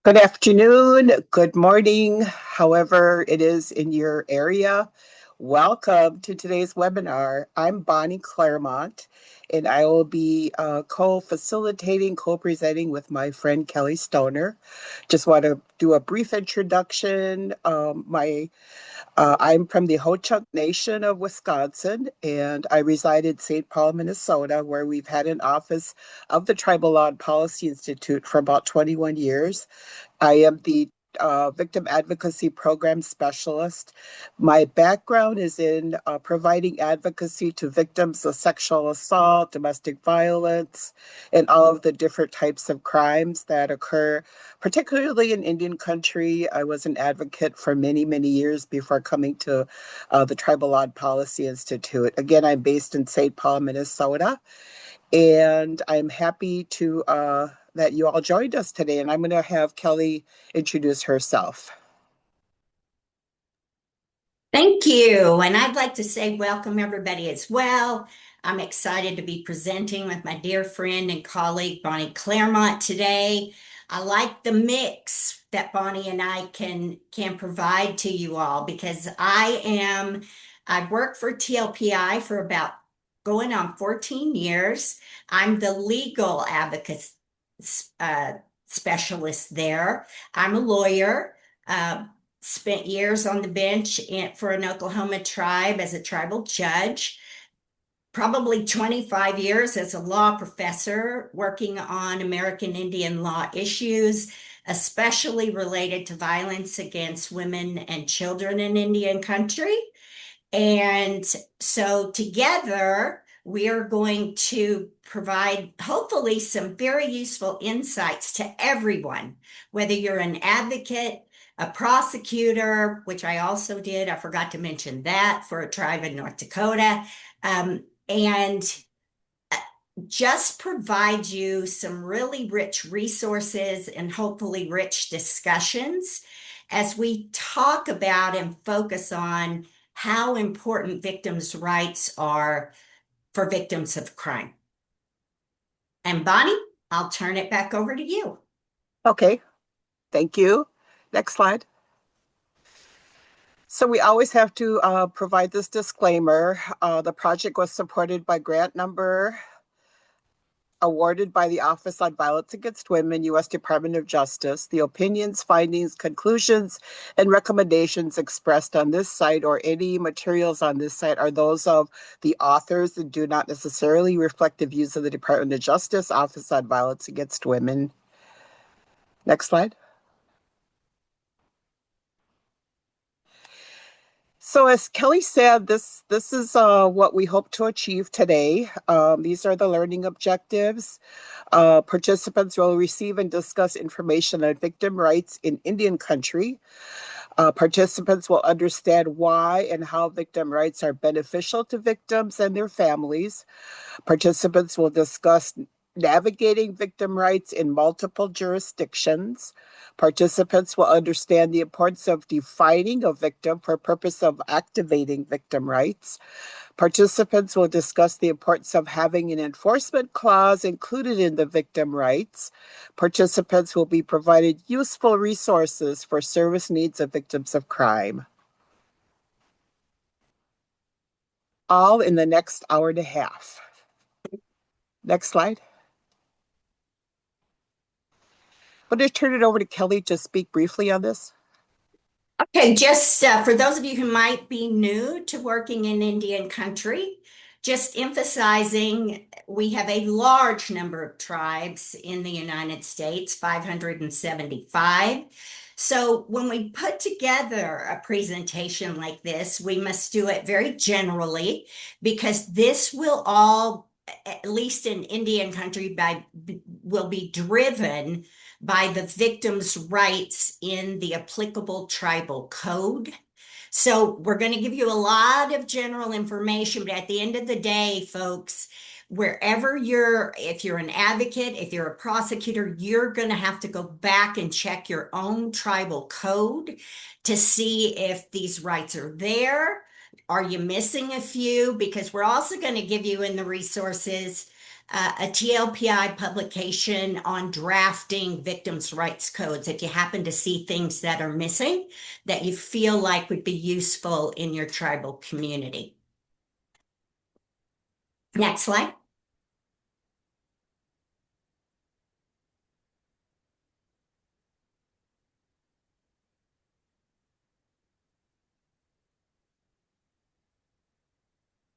Good afternoon, good morning, however it is in your area. Welcome to today's webinar. I'm Bonnie Claremont, and I will be co-facilitating, co-presenting with my friend Kelly Stoner. Just want to do a brief introduction. I'm from the Ho-Chunk Nation of Wisconsin, and I reside in St. Paul, Minnesota, where we've had an office of the Tribal Law and Policy Institute for about 21 years. I am the Victim Advocacy Program Specialist. My background is in providing advocacy to victims of sexual assault, domestic violence, and all of the different types of crimes that occur, particularly in Indian country. I was an advocate for many, many years before coming to the Tribal Law and Policy Institute. Again, I'm based in St. Paul, Minnesota, and I'm happy to that you all joined us today. And I'm going to have Kelly introduce herself. Thank you. And I'd like to say welcome everybody as well. I'm excited to be presenting with my dear friend and colleague, Bonnie Claremont, today. I like the mix that Bonnie and I can provide to you all because I've worked for TLPI for about going on 14 years. I'm the legal advocate specialist there. I'm a lawyer. Spent years on the bench for an Oklahoma tribe as a tribal judge, probably 25 years as a law professor working on American Indian law issues, especially related to violence against women and children in Indian country. And so together, we are going to provide hopefully some very useful insights to everyone, whether you're an advocate, a prosecutor, which I also did. I forgot to mention that for a tribe in North Dakota. And just provide you some really rich resources and hopefully rich discussions as we talk about and focus on how important victims' rights are for victims of crime. And Bonnie, I'll turn it back over to you. Okay, thank you. Next slide. So we always have to provide this disclaimer. The project was supported by grant number awarded by the Office on Violence Against Women, U.S. Department of Justice. The opinions, findings, conclusions, and recommendations expressed on this site or any materials on this site are those of the authors and do not necessarily reflect the views of the Department of Justice, Office on Violence Against Women. Next slide. So as Kelly said, this is what we hope to achieve today. These are the learning objectives. Participants will receive and discuss information on victim rights in Indian country. Participants will understand why and how victim rights are beneficial to victims and their families. Participants will discuss navigating victim rights in multiple jurisdictions. Participants will understand the importance of defining a victim for purpose of activating victim rights. Participants will discuss the importance of having an enforcement clause included in the victim rights. Participants will be provided useful resources for service needs of victims of crime. All in the next hour and a half. Next slide. I'm going to turn it over to Kelly to speak briefly on this. Okay, just for those of you who might be new to working in Indian country, just emphasizing we have a large number of tribes in the United States, 575. So when we put together a presentation like this, we must do it very generally because this will all, at least in Indian country, will be driven by the victim's rights in the applicable tribal code. So we're going to give you a lot of general information, but at the end of the day, folks, wherever if you're an advocate, if you're a prosecutor, you're going to have to go back and check your own tribal code to see if these rights are there. Are you missing a few? Because we're also going to give you in the resources a TLPI publication on drafting victims' rights codes. If you happen to see things that are missing that you feel like would be useful in your tribal community. Next slide.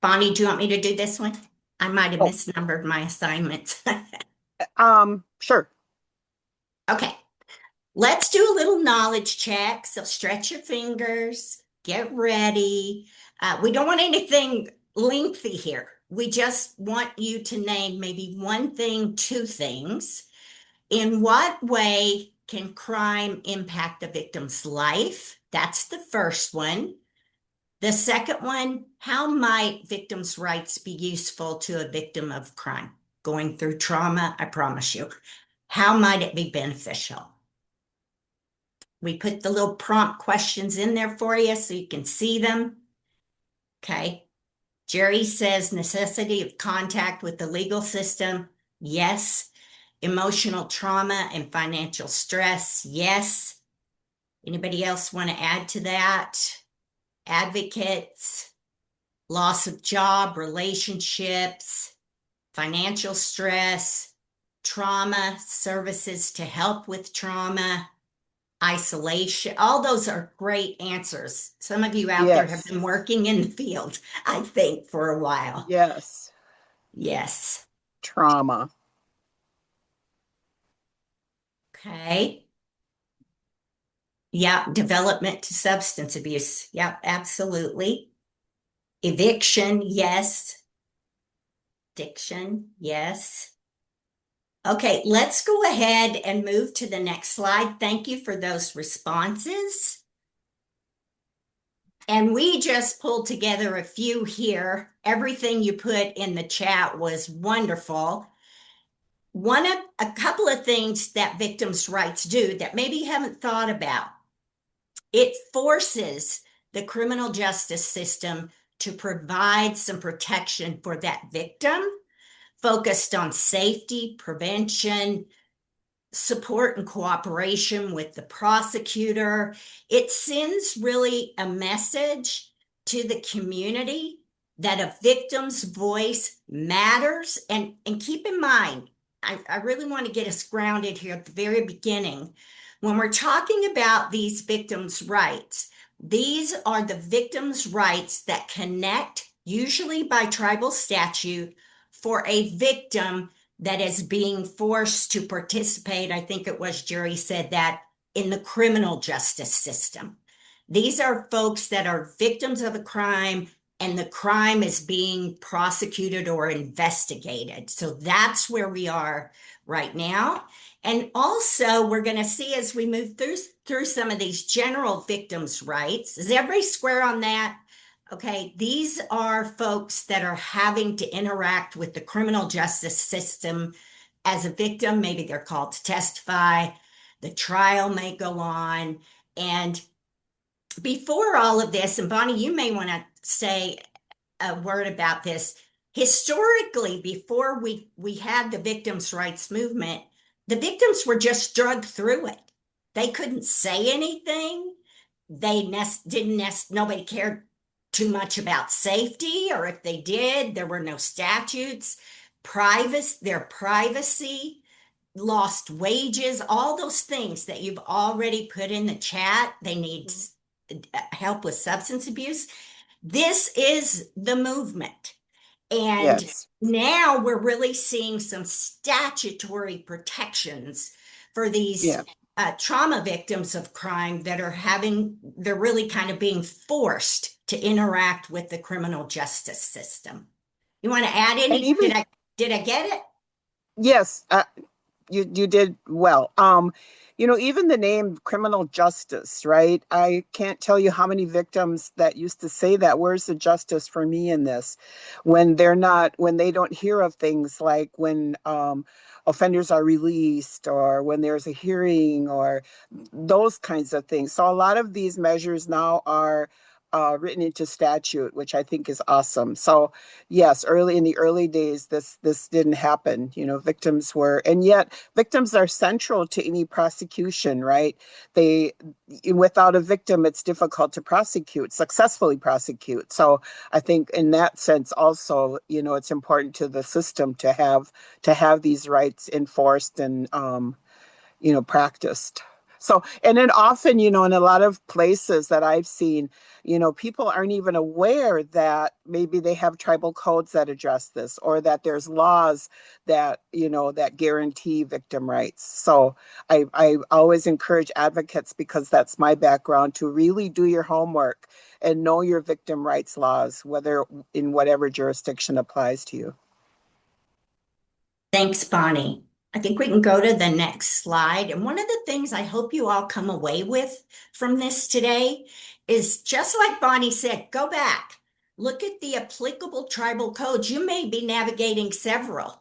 Bonnie, do you want me to do this one? I might have Oh, misnumbered my assignments. sure. Okay, let's do a little knowledge check. So stretch your fingers, get ready. We don't want anything lengthy here. We just want you to name maybe one thing, two things. In what way can crime impact the victim's life? That's the first one. The second one, how might victims' rights be useful to a victim of crime? Going through trauma, I promise you. How might it be beneficial? We put the little prompt questions in there for you so you can see them. Okay. Jerry says necessity of contact with the legal system. Yes. Emotional trauma and financial stress. Yes. Anybody else want to add to that? Advocates, loss of job, relationships, financial stress, trauma, services to help with trauma, isolation. All those are great answers. Some of you out there have Yes. been working in the field, I think, for a while. Yes. Yes. Trauma. Okay. Yeah, development to substance abuse. Yep, absolutely. Eviction, yes. Addiction, yes. Okay, let's go ahead and move to the next slide. Thank you for those responses. And we just pulled together a few here. Everything you put in the chat was wonderful. A couple of things that victims' rights do that maybe you haven't thought about. It forces the criminal justice system to provide some protection for that victim, focused on safety, prevention, support and cooperation with the prosecutor. It sends really a message to the community that a victim's voice matters. And keep in mind, I really want to get us grounded here at the very beginning. When we're talking about these victims' rights, these are the victims' rights that connect, usually by tribal statute, for a victim that is being forced to participate. I think it was Jerry said that, in the criminal justice system. These are folks that are victims of a crime and the crime is being prosecuted or investigated. So that's where we are right now. And also, we're going to see as we move through some of these general victims' rights. Is everybody square on that? Okay, these are folks that are having to interact with the criminal justice system as a victim. Maybe they're called to testify. The trial may go on. And before all of this, and Bonnie, you may want to say a word about this. Historically, before we had the victims' rights movement, the victims were just drugged through it. They couldn't say anything. Nobody cared too much about safety, or if they did, there were no statutes. Their privacy, lost wages, all those things that you've already put in the chat. They need help with substance abuse. This is the movement. And Yes. now we're really seeing some statutory protections for these Yeah. trauma victims of crime that they're really kind of being forced to interact with the criminal justice system. You want to add And any? even Did I get it? yes, you did well. Even the name criminal justice, right? I can't tell you how many victims that used to say that. Where's the justice for me in this? When they don't hear of things like when offenders are released or when there's a hearing or those kinds of things. So a lot of these measures now are written into statute, which I think is awesome. So yes, early in the early days, this didn't happen. You know, victims were, and yet victims are central to any prosecution, right? They, without a victim, it's difficult to successfully prosecute. So I think in that sense, also, you know, it's important to the system to have these rights enforced and you know, practiced. So, and then often, you know, in a lot of places that I've seen, you know, people aren't even aware that maybe they have tribal codes that address this or that there's laws that, you know, that guarantee victim rights. So I always encourage advocates, because that's my background, to really do your homework and know your victim rights laws, whether in whatever jurisdiction applies to you. Thanks, Bonnie. I think we can go to the next slide. And one of the things I hope you all come away with from this today is, just like Bonnie said, go back, look at the applicable tribal codes. You may be navigating several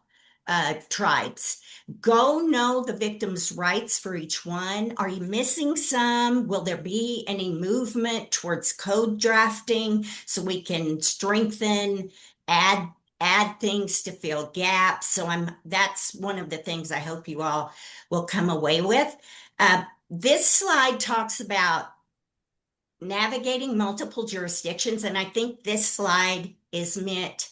tribes. Go know the victim's rights for each one. Are you missing some? Will there be any movement towards code drafting so we can strengthen, add things to fill gaps? So that's one of the things I hope you all will come away with. This slide talks about navigating multiple jurisdictions, and I think this slide is meant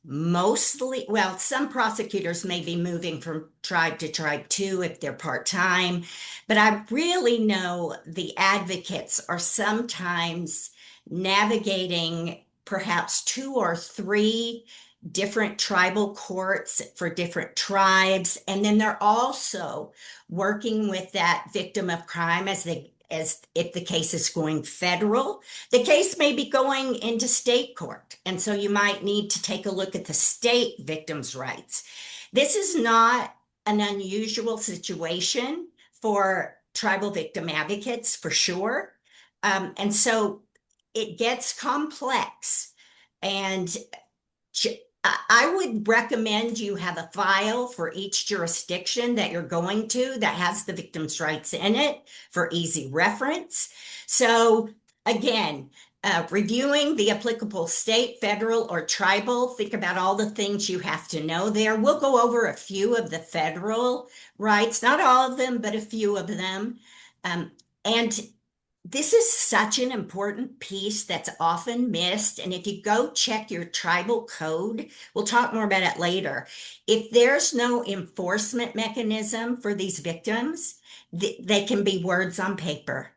mostly, well, some prosecutors may be moving from tribe to tribe too if they're part-time, but I really know the advocates are sometimes navigating perhaps two or three different tribal courts for different tribes, and then they're also working with that victim of crime as if the case is going federal, the case may be going into state court. And so you might need to take a look at the state victims' rights. This is not an unusual situation for tribal victim advocates, for sure. And so it gets complex. And I would recommend you have a file for each jurisdiction that you're going to that has the victim's rights in it for easy reference. So again, reviewing the applicable state, federal, or tribal, think about all the things you have to know there. We'll go over a few of the federal rights, not all of them, but a few of them. And this is such an important piece that's often missed. And if you go check your tribal code, we'll talk more about it later. If there's no enforcement mechanism for these victims, they can be words on paper.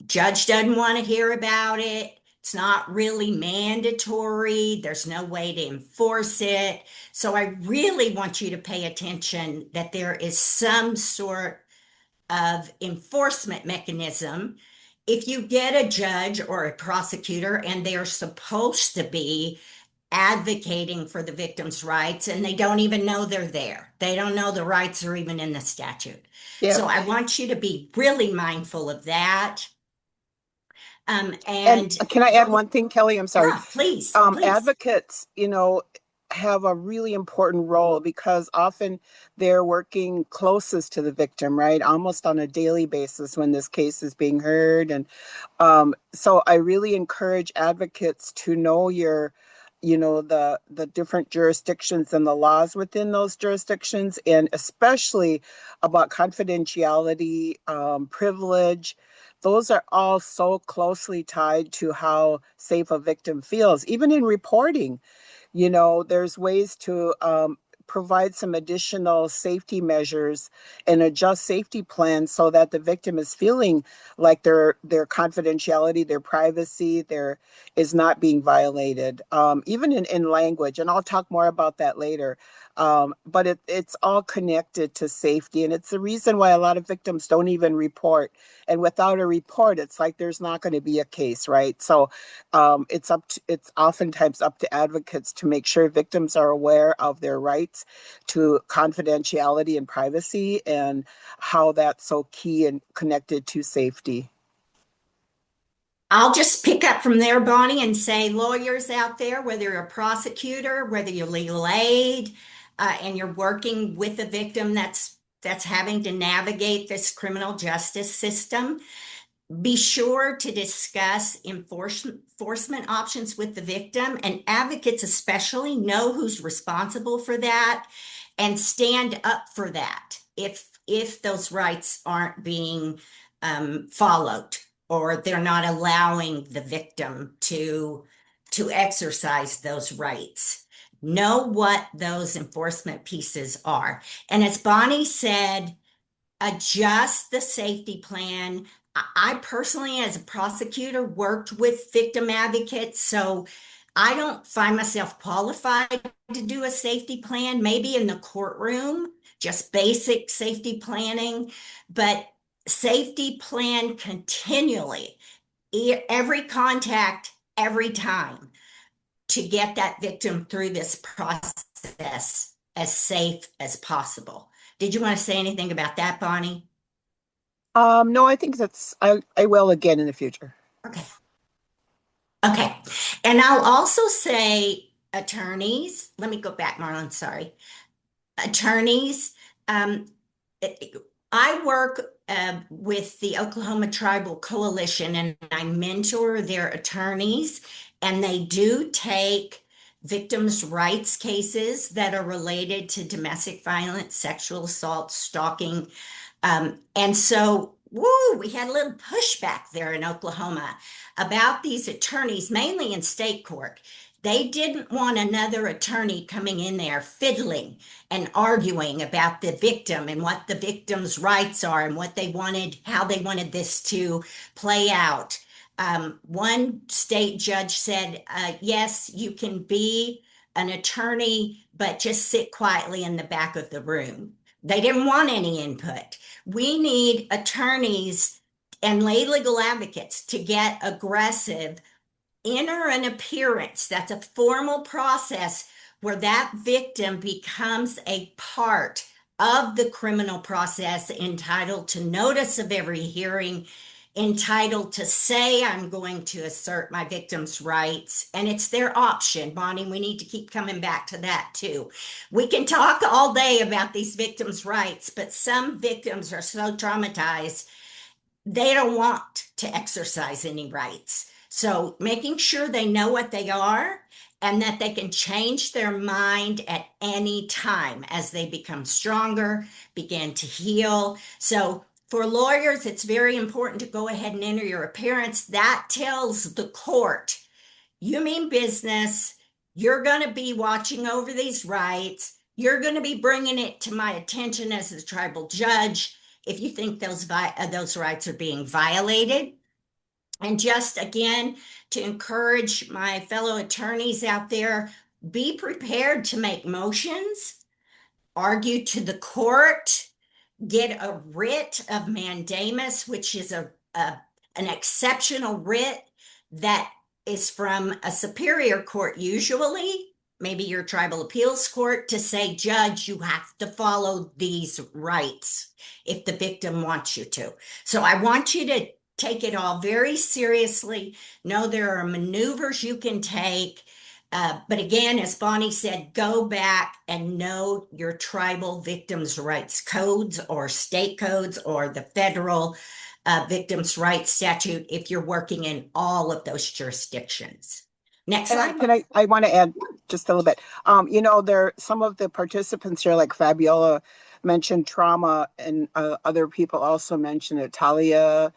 Judge doesn't want to hear about it. It's not really mandatory. There's no way to enforce it. So I really want you to pay attention that there is some sort of enforcement mechanism. If you get a judge or a prosecutor and they're supposed to be advocating for the victim's rights and they don't even know they're there, they don't know the rights are even in the statute. Yeah. So I want you to be really mindful of that. And And can I add one thing, Kelly? I'm sorry. yeah, please, please. Advocates, you know, have a really important role because often they're working closest to the victim, right? Almost on a daily basis when this case is being heard. And so I really encourage advocates to know you know, the different jurisdictions and the laws within those jurisdictions, and especially about confidentiality, privilege. Those are all so closely tied to how safe a victim feels, even in reporting. You know, there's ways to provide some additional safety measures and adjust safety plans so that the victim is feeling like their confidentiality, their privacy, their is not being violated, even in language. And I'll talk more about that later. But it's all connected to safety. And it's the reason why a lot of victims don't even report. And without a report, it's like there's not going to be a case, right? So it's oftentimes up to advocates to make sure victims are aware of their rights to confidentiality and privacy and how that's so key and connected to safety. I'll just pick up from there, Bonnie, and say lawyers out there, whether you're a prosecutor, whether you're legal aid, and you're working with a victim that's having to navigate this criminal justice system, Be sure to discuss enforcement options with the victim, and advocates especially know who's responsible for that and stand up for that if those rights aren't being followed, or they're not allowing the victim to exercise those rights. Know what those enforcement pieces are. And as Bonnie said, adjust the safety plan. I personally, as a prosecutor, worked with victim advocates, so I don't find myself qualified to do a safety plan, maybe in the courtroom, just basic safety planning, but safety plan continually, every contact, every time, to get that victim through this process as safe as possible. Did you want to say anything about that, Bonnie? No, I think I will again in the future. Okay. Okay. And I'll also say attorneys. Let me go back, Marlon. Sorry. Attorneys. Um, I work with the Oklahoma Tribal Coalition, and I mentor their attorneys, and they do take victims' rights cases that are related to domestic violence, sexual assault, stalking. And so, woo, we had a little pushback there in Oklahoma about these attorneys, mainly in state court. They didn't want another attorney coming in there fiddling and arguing about the victim and what the victim's rights are and what they wanted, how they wanted this to play out. One state judge said, yes, you can be an attorney, but just sit quietly in the back of the room. They didn't want any input. We need attorneys and lay legal advocates to get aggressive, enter an appearance. That's a formal process where that victim becomes a part of the criminal process, entitled to notice of every hearing, entitled to say, I'm going to assert my victim's rights. And it's their option. Bonnie, we need to keep coming back to that too. We can talk all day about these victims' rights, but some victims are so traumatized they don't want to exercise any rights. So making sure they know what they are and that they can change their mind at any time as they become stronger, begin to heal. So for lawyers, it's very important to go ahead and enter your appearance. That tells the court, you mean business. You're going to be watching over these rights. You're going to be bringing it to my attention as the tribal judge if you think those rights are being violated. And just again, to encourage my fellow attorneys out there, be prepared to make motions, argue to the court, get a writ of mandamus, which is an exceptional writ that is from a superior court, usually, maybe your tribal appeals court, to say, Judge, you have to follow these rights if the victim wants you to. So I want you to take it all very seriously. Know there are maneuvers you can take. But again, as Bonnie said, go back and know your tribal victims' rights codes or state codes or the federal victims' rights statute if you're working in all of those jurisdictions. Next And slide. I want to add just a little bit. There some of the participants here, like Fabiola, mentioned trauma, and other people also mentioned it. Talia,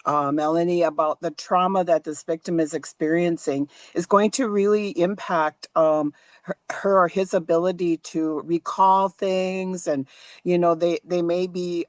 Melanie, about the trauma that this victim is experiencing is going to really impact her or his ability to recall things, and they may be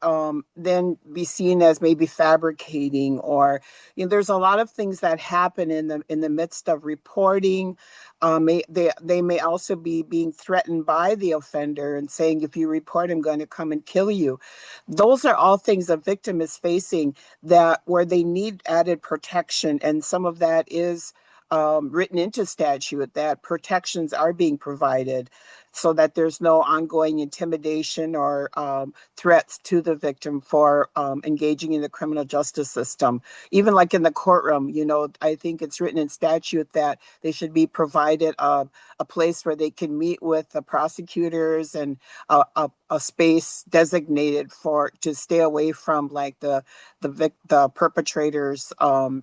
then be seen as maybe fabricating, or there's a lot of things that happen in the midst of reporting. They may also be being threatened by the offender and saying, if you report, I'm going to come and kill you. Those are all things a victim is facing, that where they need added protection, and some of that is written into statute, that protections are being provided. so that there's no ongoing intimidation or threats to the victim for engaging in the criminal justice system. Even like in the courtroom, I think it's written in statute that they should be provided a place where they can meet with the prosecutors and a space designated for to stay away from like the perpetrator's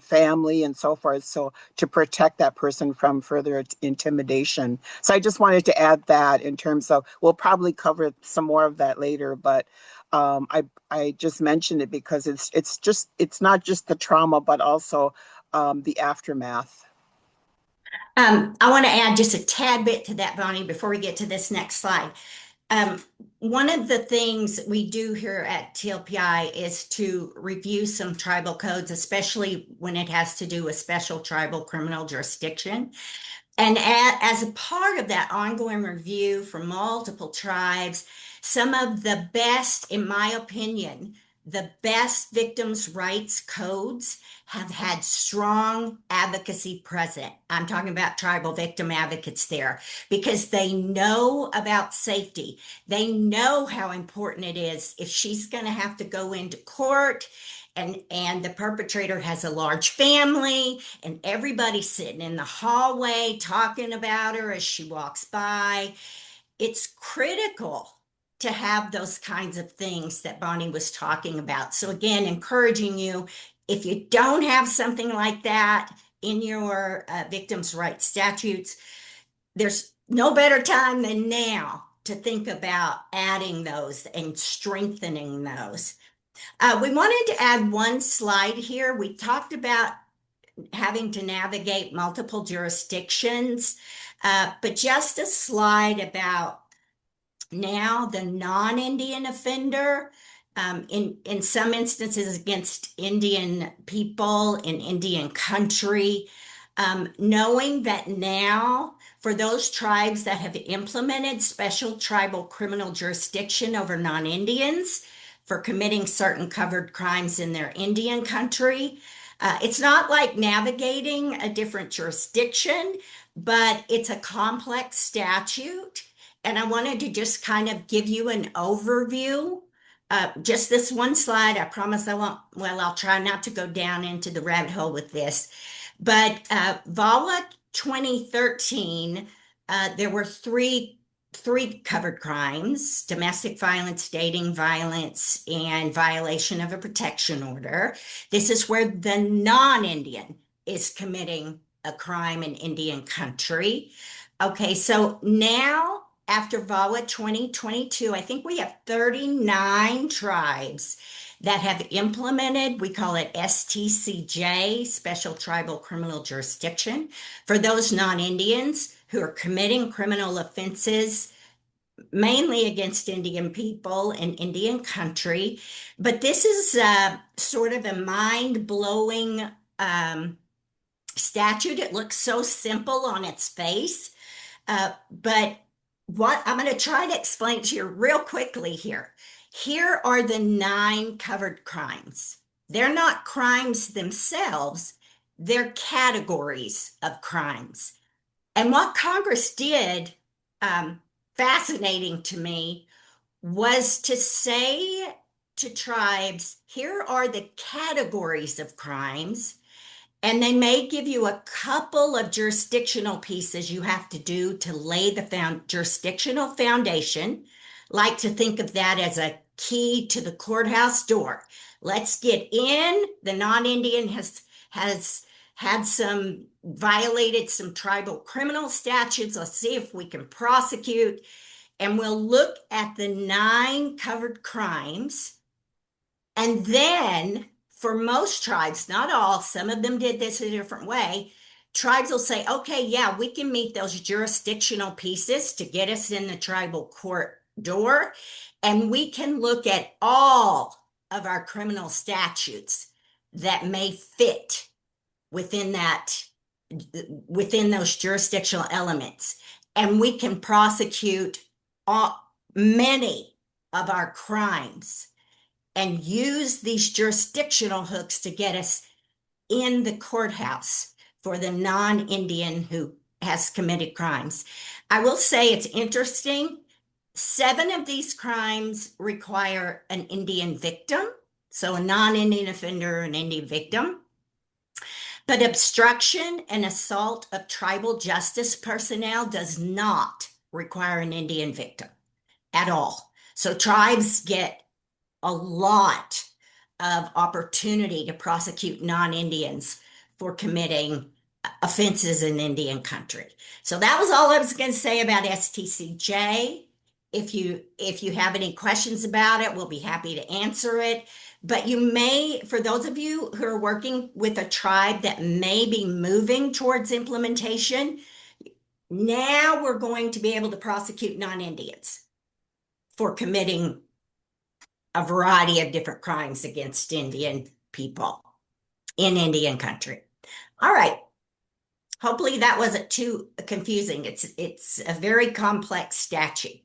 family and so forth, so to protect that person from further intimidation. So I just wanted to add that in terms of, we'll probably cover some more of that later, but I just mentioned it because it's not just the trauma, but also the aftermath. I want to add just a tad bit to that, Bonnie, before we get to this next slide. Um, One of the things we do here at TLPI is to review some tribal codes, especially when it has to do with special tribal criminal jurisdiction. And as a part of that ongoing review for multiple tribes, some of the best, in my opinion, the best victims' rights codes have had strong advocacy present. I'm talking about tribal victim advocates there because they know about safety. They know how important it is if she's going to have to go into court and the perpetrator has a large family and everybody's sitting in the hallway talking about her as she walks by. It's critical to have those kinds of things that Bonnie was talking about. So again, encouraging you, if you don't have something like that in your victims' rights statutes, there's no better time than now to think about adding those and strengthening those. We wanted to add one slide here. We talked about having to navigate multiple jurisdictions, but just a slide about now the non-Indian offender, in some instances against Indian people in Indian country, knowing that now for those tribes that have implemented special tribal criminal jurisdiction over non-Indians for committing certain covered crimes in their Indian country, it's not like navigating a different jurisdiction, but it's a complex statute. And I wanted to just kind of give you an overview. Just this one slide. I promise I won't, well, I'll try not to go down into the rabbit hole with this. But VAWA 2013, there were three covered crimes: domestic violence, dating violence, and violation of a protection order. This is where the non-Indian is committing a crime in Indian country. Okay, so now after VAWA 2022, I think we have 39 tribes that have implemented, we call it STCJ, Special Tribal Criminal Jurisdiction, for those non-Indians who are committing criminal offenses mainly against Indian people in Indian country. But this is sort of a mind-blowing statute. It looks so simple on its face, but what I'm going to try to explain to you real quickly here. Here are the 9 covered crimes. They're not crimes themselves, they're categories of crimes. And what Congress did, fascinating to me, was to say to tribes, here are the categories of crimes. And they may give you a couple of jurisdictional pieces you have to do to lay the jurisdictional foundation. Like to think of that as a key to the courthouse door. Let's get in. The non-Indian has had some violated some tribal criminal statutes. Let's see if we can prosecute. And we'll look at the 9 covered crimes. And then for most tribes, not all, some of them did this a different way. Tribes will say, okay, yeah, we can meet those jurisdictional pieces to get us in the tribal court door. And we can look at all of our criminal statutes that may fit within those jurisdictional elements. And we can prosecute many of our crimes and use these jurisdictional hooks to get us in the courthouse for the non-Indian who has committed crimes. I will say it's interesting. 7 of these crimes require an Indian victim, so a non-Indian offender, an Indian victim. But obstruction and assault of tribal justice personnel does not require an Indian victim at all. So tribes get a lot of opportunity to prosecute non-Indians for committing offenses in Indian country. So that was all I was going to say about STCJ. If you have any questions about it, we'll be happy to answer it. But you may, for those of you who are working with a tribe that may be moving towards implementation, now we're going to be able to prosecute non-Indians for committing a variety of different crimes against Indian people in Indian country. All right. Hopefully that wasn't too confusing. It's a very complex statute.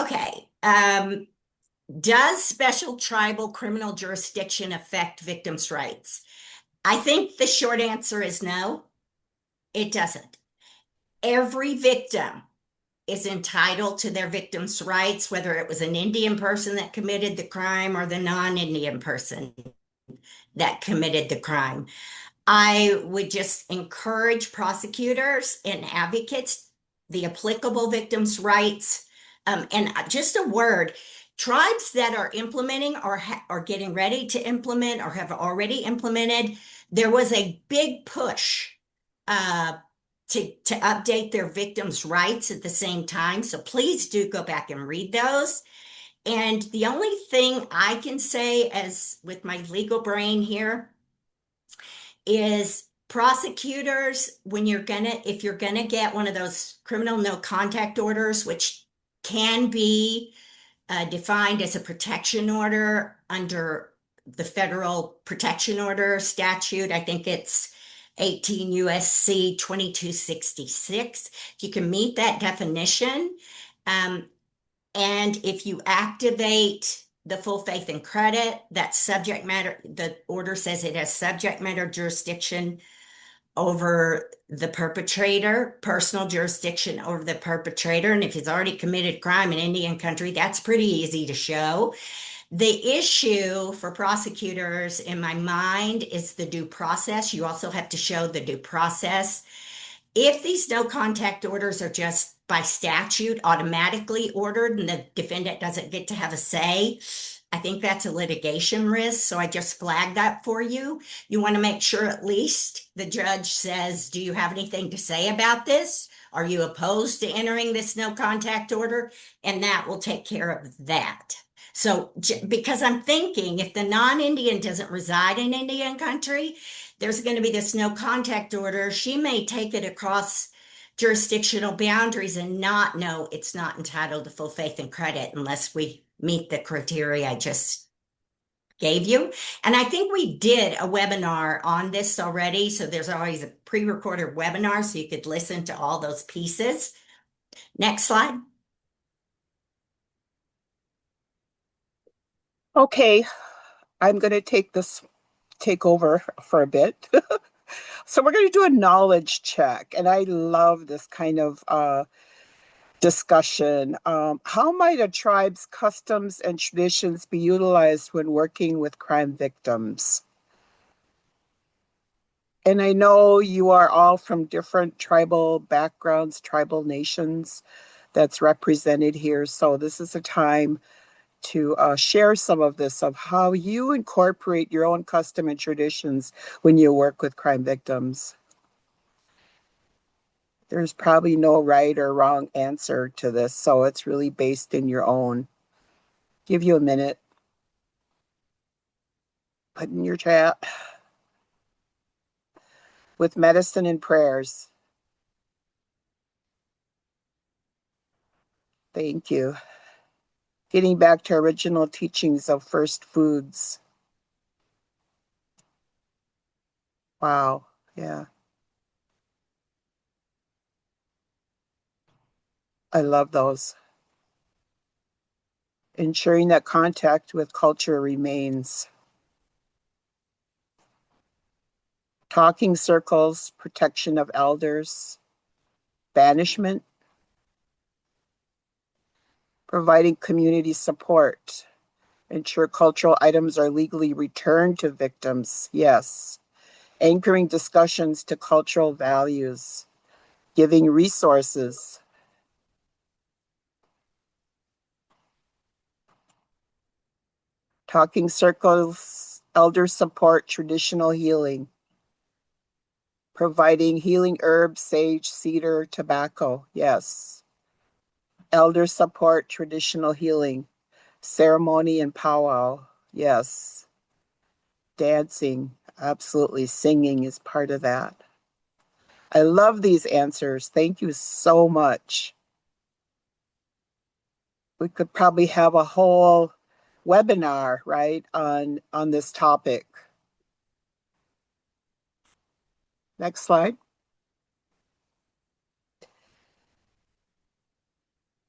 Okay. Does special tribal criminal jurisdiction affect victims' rights? I think the short answer is no, it doesn't. Every victim is entitled to their victim's rights, whether it was an Indian person that committed the crime or the non-Indian person that committed the crime. I would just encourage prosecutors and advocates, the applicable victims' rights. And just a word, tribes that are implementing or are getting ready to implement or have already implemented, there was a big push to update their victims' rights at the same time. So please do go back and read those. And the only thing I can say, as with my legal brain here, is prosecutors, if you're gonna get one of those criminal no contact orders, which can be defined as a protection order under the federal protection order statute, I think it's 18 USC 2266. If you can meet that definition, and if you activate the full faith and credit, that subject matter, the order says it has subject matter jurisdiction over the perpetrator, personal jurisdiction over the perpetrator. And if he's already committed crime in Indian country, that's pretty easy to show. The issue for prosecutors, in my mind, is the due process. You also have to show the due process. If these no contact orders are just by statute automatically ordered and the defendant doesn't get to have a say, I think that's a litigation risk. So I just flagged that for you. You want to make sure at least the judge says, do you have anything to say about this? Are you opposed to entering this no contact order? And that will take care of that. So because I'm thinking if the non-Indian doesn't reside in Indian country, there's going to be this no contact order. She may take it across jurisdictional boundaries and not know it's not entitled to full faith and credit unless we meet the criteria I just gave you. And I think we did a webinar on this already. So there's always a pre-recorded webinar so you could listen to all those pieces. Next slide. Okay, I'm going to take over for a bit. So we're going to do a knowledge check, and I love this kind of discussion. How might a tribe's customs and traditions be utilized when working with crime victims? And I know you are all from different tribal backgrounds, tribal nations that's represented here. So this is a time to share some of this, of how you incorporate your own custom and traditions when you work with crime victims. There's probably no right or wrong answer to this, so it's really based in your own. Give you a minute. Put in your chat. With medicine and prayers. Thank you. Getting back to original teachings of first foods. Wow. Yeah. I love those. Ensuring that contact with culture remains. talking circles, protection of elders, banishment, providing community support, ensure cultural items are legally returned to victims, yes, anchoring discussions to cultural values, giving resources, talking circles, elder support, traditional healing, providing healing herbs, sage, cedar, tobacco, yes, elder support, traditional healing, ceremony and powwow, yes, dancing, absolutely, singing is part of that. I love these answers. Thank you so much. We could probably have a whole webinar, right, on this topic. Next slide.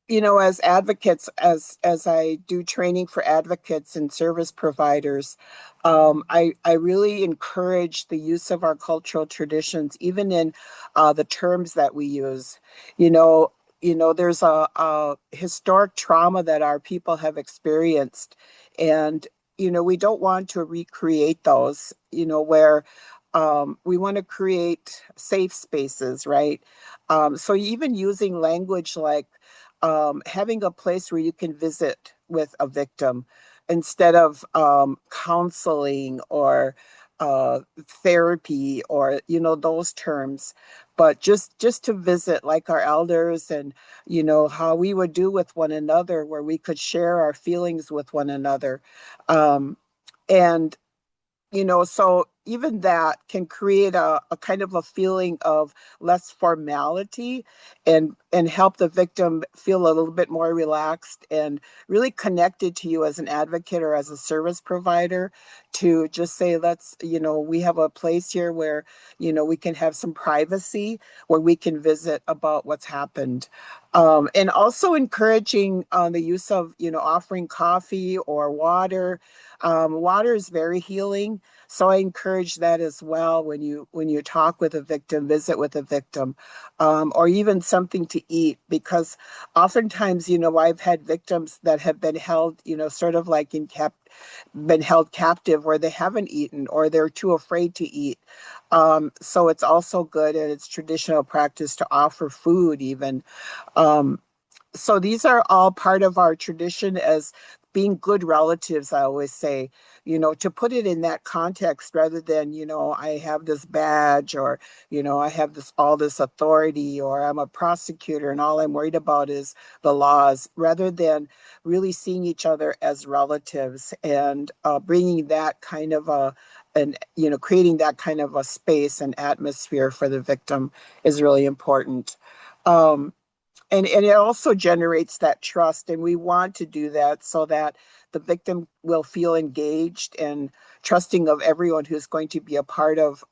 You know, as advocates, as I do training for advocates and service providers, I really encourage the use of our cultural traditions, even in the terms that we use. You know, there's a historic trauma that our people have experienced, and we don't want to recreate those. Where we want to create safe spaces, right? So even using language like having a place where you can visit with a victim instead of counseling or therapy or those terms, but just to visit like our elders, and how we would do with one another, where we could share our feelings with one another. And so even that can create a kind of a feeling of less formality, and help the victim feel a little bit more relaxed and really connected to you as an advocate or as a service provider, to just say, we have a place here where, we can have some privacy, where we can visit about what's happened. And also encouraging the use of, offering coffee or water. Water is very healing. So I encourage that as well when you talk with a victim, visit with a victim, or even something to eat, because oftentimes, I've had victims that have been held, sort of like been held captive, where they haven't eaten or they're too afraid to eat. So it's also good, and it's traditional practice to offer food even. Um, so these are all part of our tradition as being good relatives, I always say, to put it in that context, rather than, I have this badge, or, I have all this authority, or I'm a prosecutor and all I'm worried about is the laws, rather than really seeing each other as relatives, and bringing that kind of creating that kind of a space and atmosphere for the victim is really important. Um, and it also generates that trust, and we want to do that so that the victim will feel engaged and trusting of everyone who's going to be a part of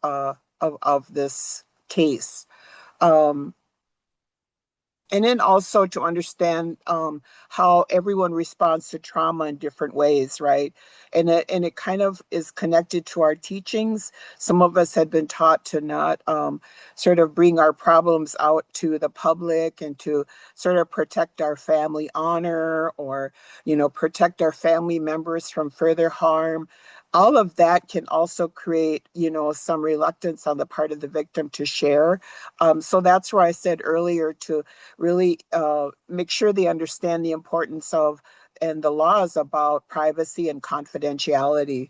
this case. Um, and then also to understand how everyone responds to trauma in different ways, right? And it kind of is connected to our teachings. Some of us have been taught to not sort of bring our problems out to the public, and to sort of protect our family honor, or protect our family members from further harm. All of that can also create some reluctance on the part of the victim to share. So that's where I said earlier to really make sure they understand the importance of and the laws about privacy and confidentiality.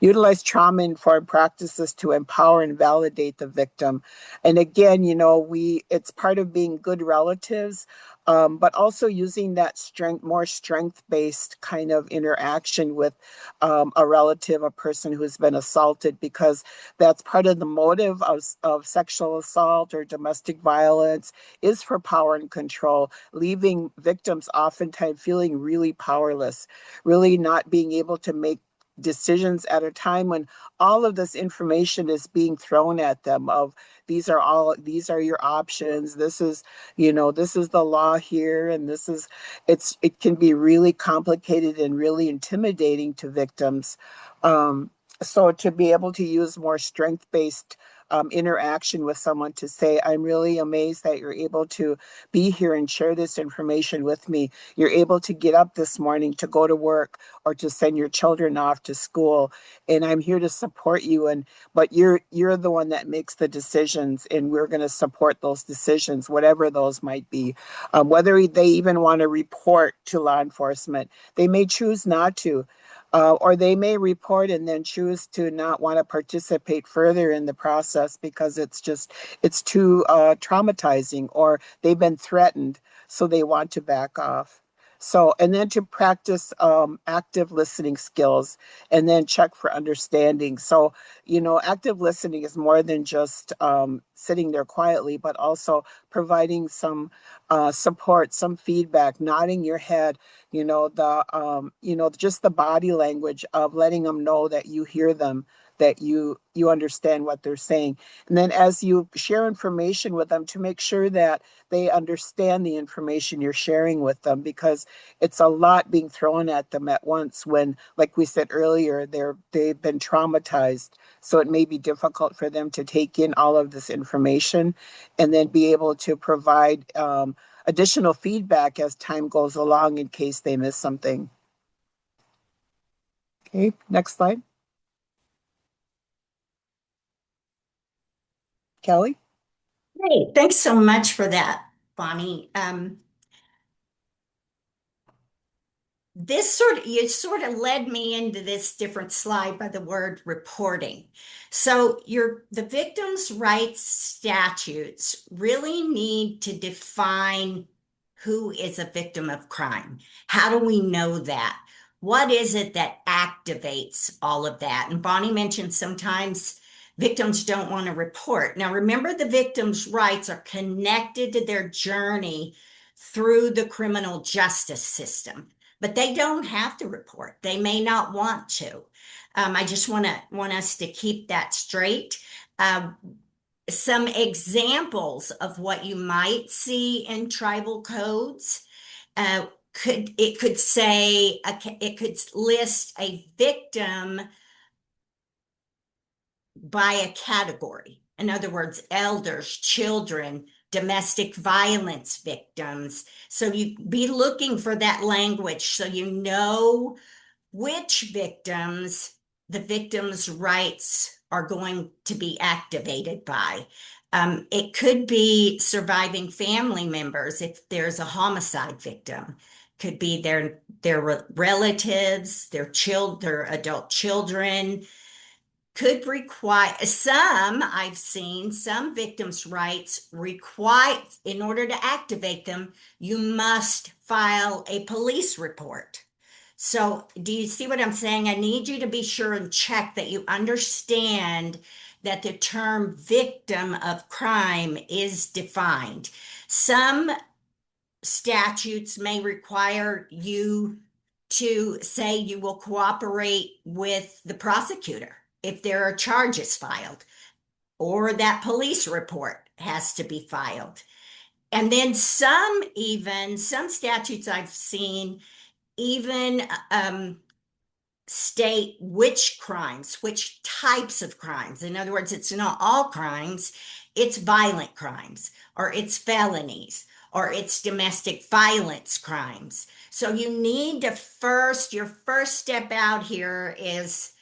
Utilize trauma-informed practices to empower and validate the victim. And again, it's part of being good relatives, but also using that more strength-based kind of interaction with a relative, a person who's been assaulted, because that's part of the motive of sexual assault or domestic violence, is for power and control, leaving victims oftentimes feeling really powerless, really not being able to make decisions at a time when all of this information is being thrown at them of these are your options, this is the law here, and it can be really complicated and really intimidating to victims. So to be able to use more strength-based interaction with someone to say, I'm really amazed that you're able to be here and share this information with me. You're able to get up this morning to go to work or to send your children off to school. And I'm here to support you. But you're the one that makes the decisions, and we're going to support those decisions, whatever those might be. Whether they even want to report to law enforcement, they may choose not to. Or they may report and then choose to not want to participate further in the process because it's too traumatizing, or they've been threatened, so they want to back off. So, and then to practice active listening skills, and then check for understanding. So, active listening is more than just sitting there quietly, but also providing some support, some feedback, nodding your head, just the body language of letting them know that you hear them, that you understand what they're saying. And then as you share information with them, to make sure that they understand the information you're sharing with them, because it's a lot being thrown at them at once when, like we said earlier, they've been traumatized. So it may be difficult for them to take in all of this information and then be able to provide additional feedback as time goes along in case they miss something. Okay, next slide. Kelly? Hey, thanks so much for that, Bonnie. You sort of led me into this different slide by the word reporting. So the victims' rights statutes really need to define who is a victim of crime. How do we know that? What is it that activates all of that? And Bonnie mentioned sometimes victims don't want to report. Now, remember, the victims' rights are connected to their journey through the criminal justice system, but they don't have to report. They may not want to. I just want us to keep that straight. Some examples of what you might see in tribal codes. It could list a victim by a category. In other words, elders, children, domestic violence victims. So you be looking for that language so you know which victims the victims' rights are going to be activated by. It could be surviving family members if there's a homicide victim. Could be their relatives, their adult children. Could require I've seen some victims' rights require, in order to activate them, you must file a police report. So, do you see what I'm saying? I need you to be sure and check that you understand that the term victim of crime is defined. Some statutes may require you to say you will cooperate with the prosecutor if there are charges filed, or that police report has to be filed. And then some statutes I've seen even state which types of crimes. In other words, it's not all crimes, it's violent crimes, or it's felonies, or it's domestic violence crimes. So you need to your first step out here is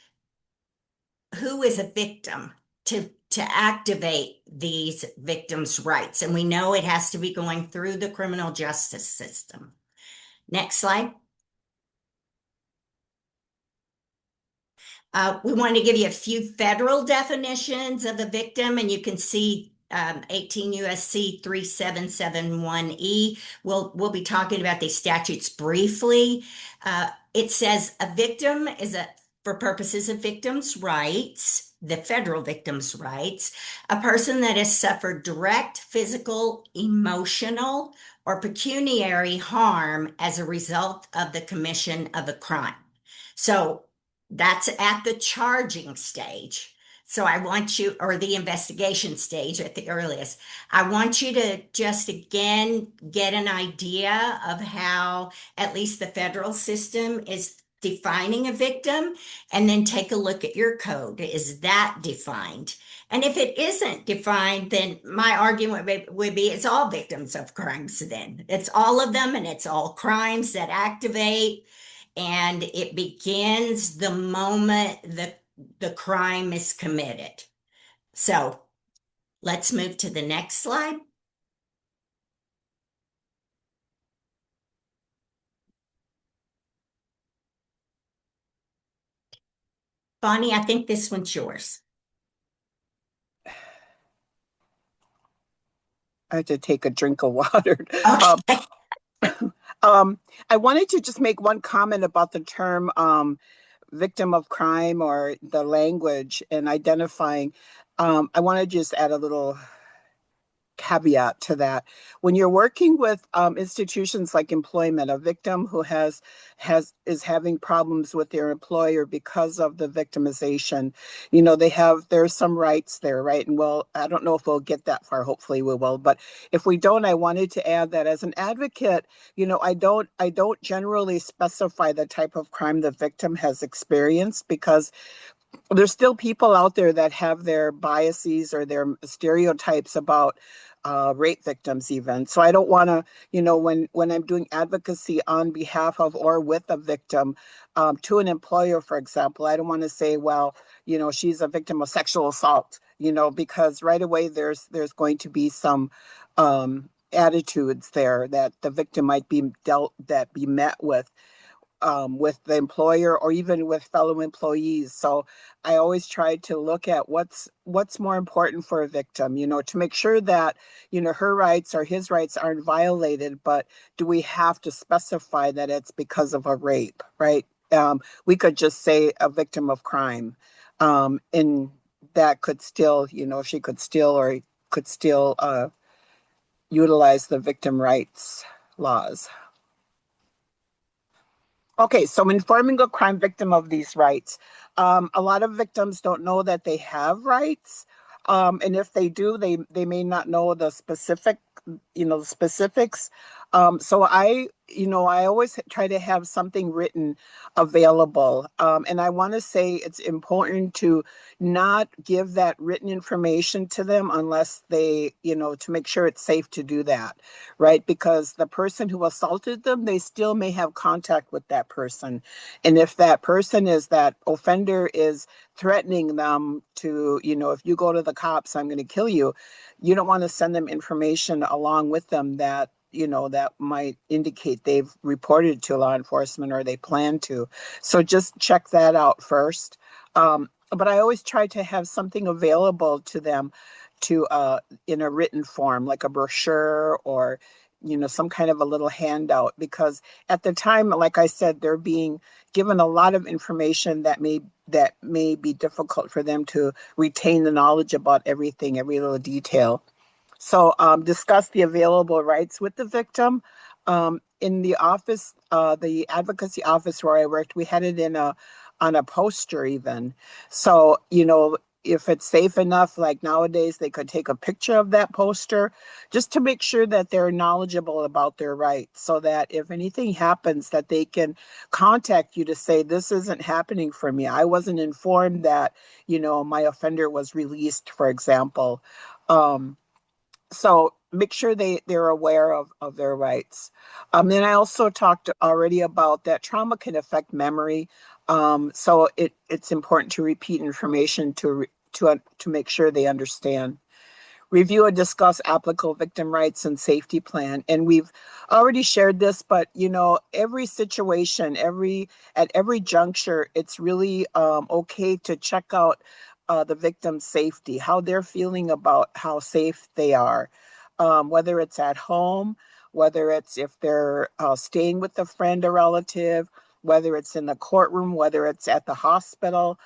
who is a victim to activate these victims' rights. And we know it has to be going through the criminal justice system. Next slide. We wanted to give you a few federal definitions of a victim, and you can see 18 USC 3771E. We'll be talking about these statutes briefly. It says a victim is for purposes of victims' rights, the federal victims' rights, a person that has suffered direct physical, emotional, or pecuniary harm as a result of the commission of a crime. So that's at the charging stage. So I want you, or the investigation stage at the earliest, I want you to just again get an idea of how at least the federal system is defining a victim, and then take a look at your code. Is that defined? And if it isn't defined, then my argument would be it's all victims of crimes then. It's all of them, and it's all crimes that activate, and it begins the moment the crime is committed. So let's move to the next slide. Bonnie, I think this one's yours. I had to take a drink of water. Okay. I wanted to just make one comment about the term victim of crime or the language and identifying. I want to just add a little caveat to that. When you're working with institutions like employment, a victim who is having problems with their employer because of the victimization, there's some rights there, right? And well, I don't know if we'll get that far. Hopefully we will, but if we don't, I wanted to add that as an advocate, I don't generally specify the type of crime the victim has experienced, because there's still people out there that have their biases or their stereotypes about rape victims even. So I don't want to, when I'm doing advocacy on behalf of or with a victim, to an employer, for example, I don't want to say, well, she's a victim of sexual assault, because right away there's going to be some attitudes there that the victim might be met with the employer or even with fellow employees. So I always try to look at what's more important for a victim, to make sure that, her rights or his rights aren't violated, but do we have to specify that it's because of a rape, right? We could just say a victim of crime. And that could still, she could still or could still utilize the victim rights laws. Okay, so informing a crime victim of these rights. A lot of victims don't know that they have rights. And if they do, they may not know the specifics. So I always try to have something written available. And I want to say it's important to not give that written information to them unless to make sure it's safe to do that, right? Because the person who assaulted them, they still may have contact with that person. And if that offender is threatening them to, if you go to the cops, I'm going to kill you, you don't want to send them information along with them that might indicate they've reported to law enforcement or they plan to. So just check that out first. But I always try to have something available to them to in a written form, like a brochure or some kind of a little handout, because at the time, like I said, they're being given a lot of information that may be difficult for them to retain the knowledge about everything, every little detail. So discuss the available rights with the victim. In the office, the advocacy office where I worked, we had it on a poster even. So, if it's safe enough, like nowadays, they could take a picture of that poster just to make sure that they're knowledgeable about their rights, so that if anything happens, that they can contact you to say, this isn't happening for me. I wasn't informed that, my offender was released, for example. So make sure they're aware of their rights. And I also talked already about that trauma can affect memory. So it's important to repeat information to make sure they understand. Review and discuss applicable victim rights and safety plan. And we've already shared this, but every situation, at every juncture, it's really okay to check out the victim's safety, how they're feeling about how safe they are, whether it's at home, whether it's if they're staying with a friend or relative, whether it's in the courtroom, whether it's at the hospital.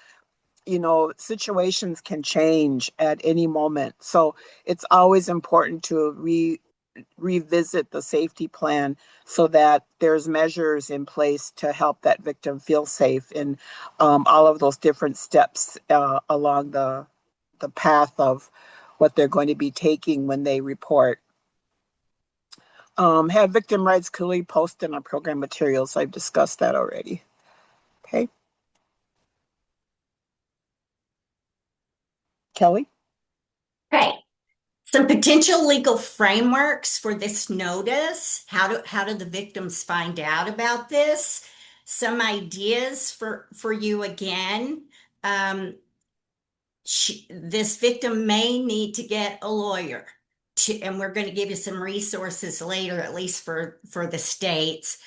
Situations can change at any moment. So it's always important to revisit the safety plan so that there's measures in place to help that victim feel safe in all of those different steps along the path of what they're going to be taking when they report. Have victim rights clearly posted on program materials. I've discussed that already. Okay. Kelly? Some potential legal frameworks for this notice. How do the victims find out about this? Some ideas for you again. Um, this victim may need to get a lawyer and we're going to give you some resources later, at least for the states,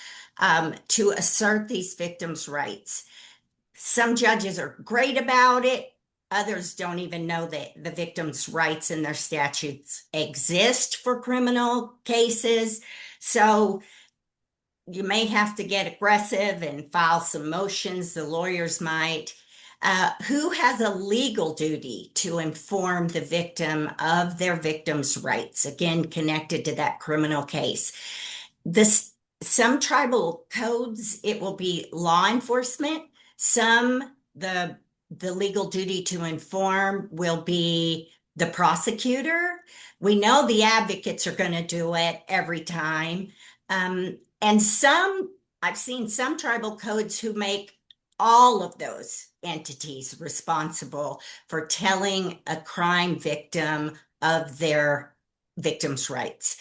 to assert these victims' rights. Some judges are great about it. Others don't even know that the victims' rights in their statutes exist for criminal cases. So you may have to get aggressive and file some motions, the lawyers might. Who has a legal duty to inform the victim of their victim's rights? Again, connected to that criminal case. This, some tribal codes, it will be law enforcement. Some, the legal duty to inform will be the prosecutor. We know the advocates are going to do it every time. And some, I've seen some tribal codes who make all of those entities responsible for telling a crime victim of their victim's rights.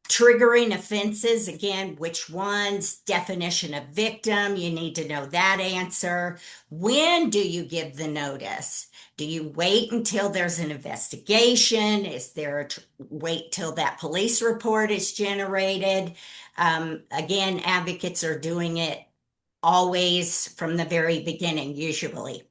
Triggering offenses, again, which ones, definition of victim, you need to know that answer. When do you give the notice? Do you wait until there's an investigation? Is there wait till that police report is generated? Again, advocates are doing it always from the very beginning, usually.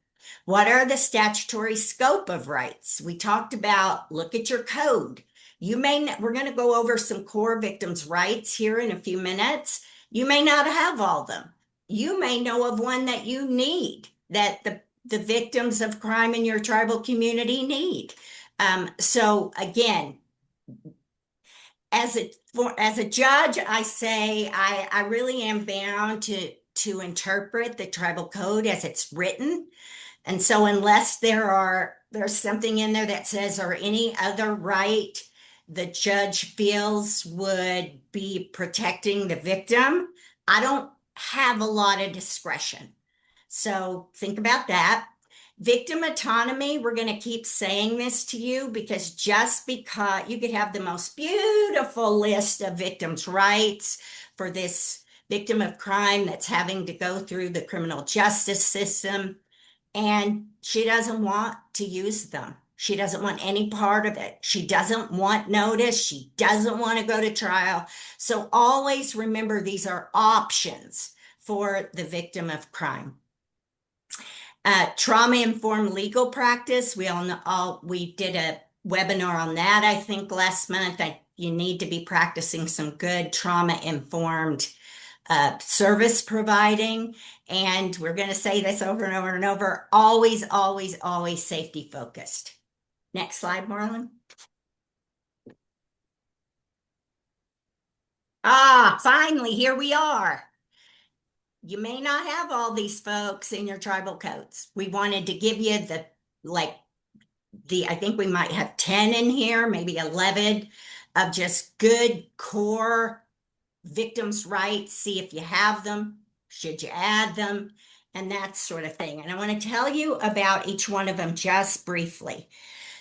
What are the statutory scope of rights? We talked about look at your code. You may not, we're going to go over some core victims' rights here in a few minutes. You may not have all of them. You may know of one that you need, that the victims of crime in your tribal community need. So again, as a judge, I say I really am bound to interpret the tribal code as it's written. And so unless there's something in there that says or any other right the judge feels would be protecting the victim, I don't have a lot of discretion. So think about that. Victim autonomy, we're going to keep saying this to you because just because you could have the most beautiful list of victims' rights for this victim of crime that's having to go through the criminal justice system, and she doesn't want to use them. She doesn't want any part of it. She doesn't want notice. She doesn't want to go to trial. So always remember these are options for the victim of crime. Trauma-informed legal practice. We did a webinar on that, I think, last month. You need to be practicing some good trauma-informed service providing. And we're going to say this over and over and over, always, always, always safety focused. Next slide, Marlon. Finally, here we are. You may not have all these folks in your tribal codes. We wanted to give you I think we might have 10 in here, maybe 11 of just good core victims' rights. See if you have them, should you add them, and that sort of thing. And I want to tell you about each one of them just briefly.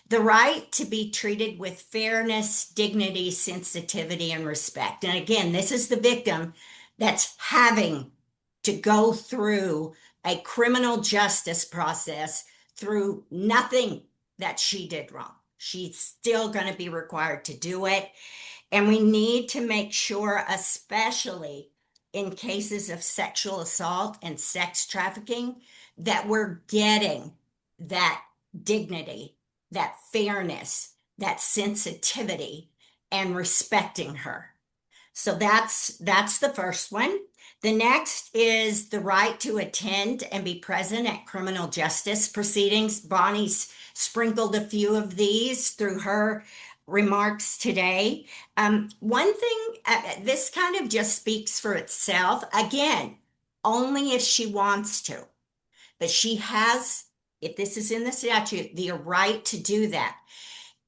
The right to be treated with fairness, dignity, sensitivity, and respect. And again, this is the victim that's having to go through a criminal justice process through nothing that she did wrong. She's still going to be required to do it. And we need to make sure, especially in cases of sexual assault and sex trafficking, that we're getting that dignity, that fairness, that sensitivity, and respecting her. So that's the first one. The next is the right to attend and be present at criminal justice proceedings. Bonnie's sprinkled a few of these through her remarks today. One thing, this kind of just speaks for itself. Again, only if she wants to, but she has, if this is in the statute, the right to do that.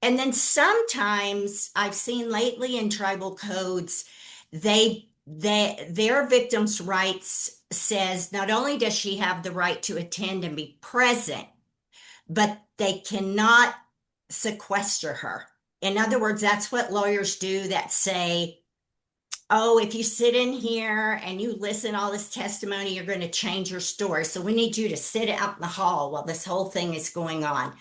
And then sometimes I've seen lately in tribal codes, their victims' rights says not only does she have the right to attend and be present, but they cannot sequester her. In other words, that's what lawyers do that say, oh, if you sit in here and you listen all this testimony, you're going to change your story. So we need you to sit out in the hall while this whole thing is going on,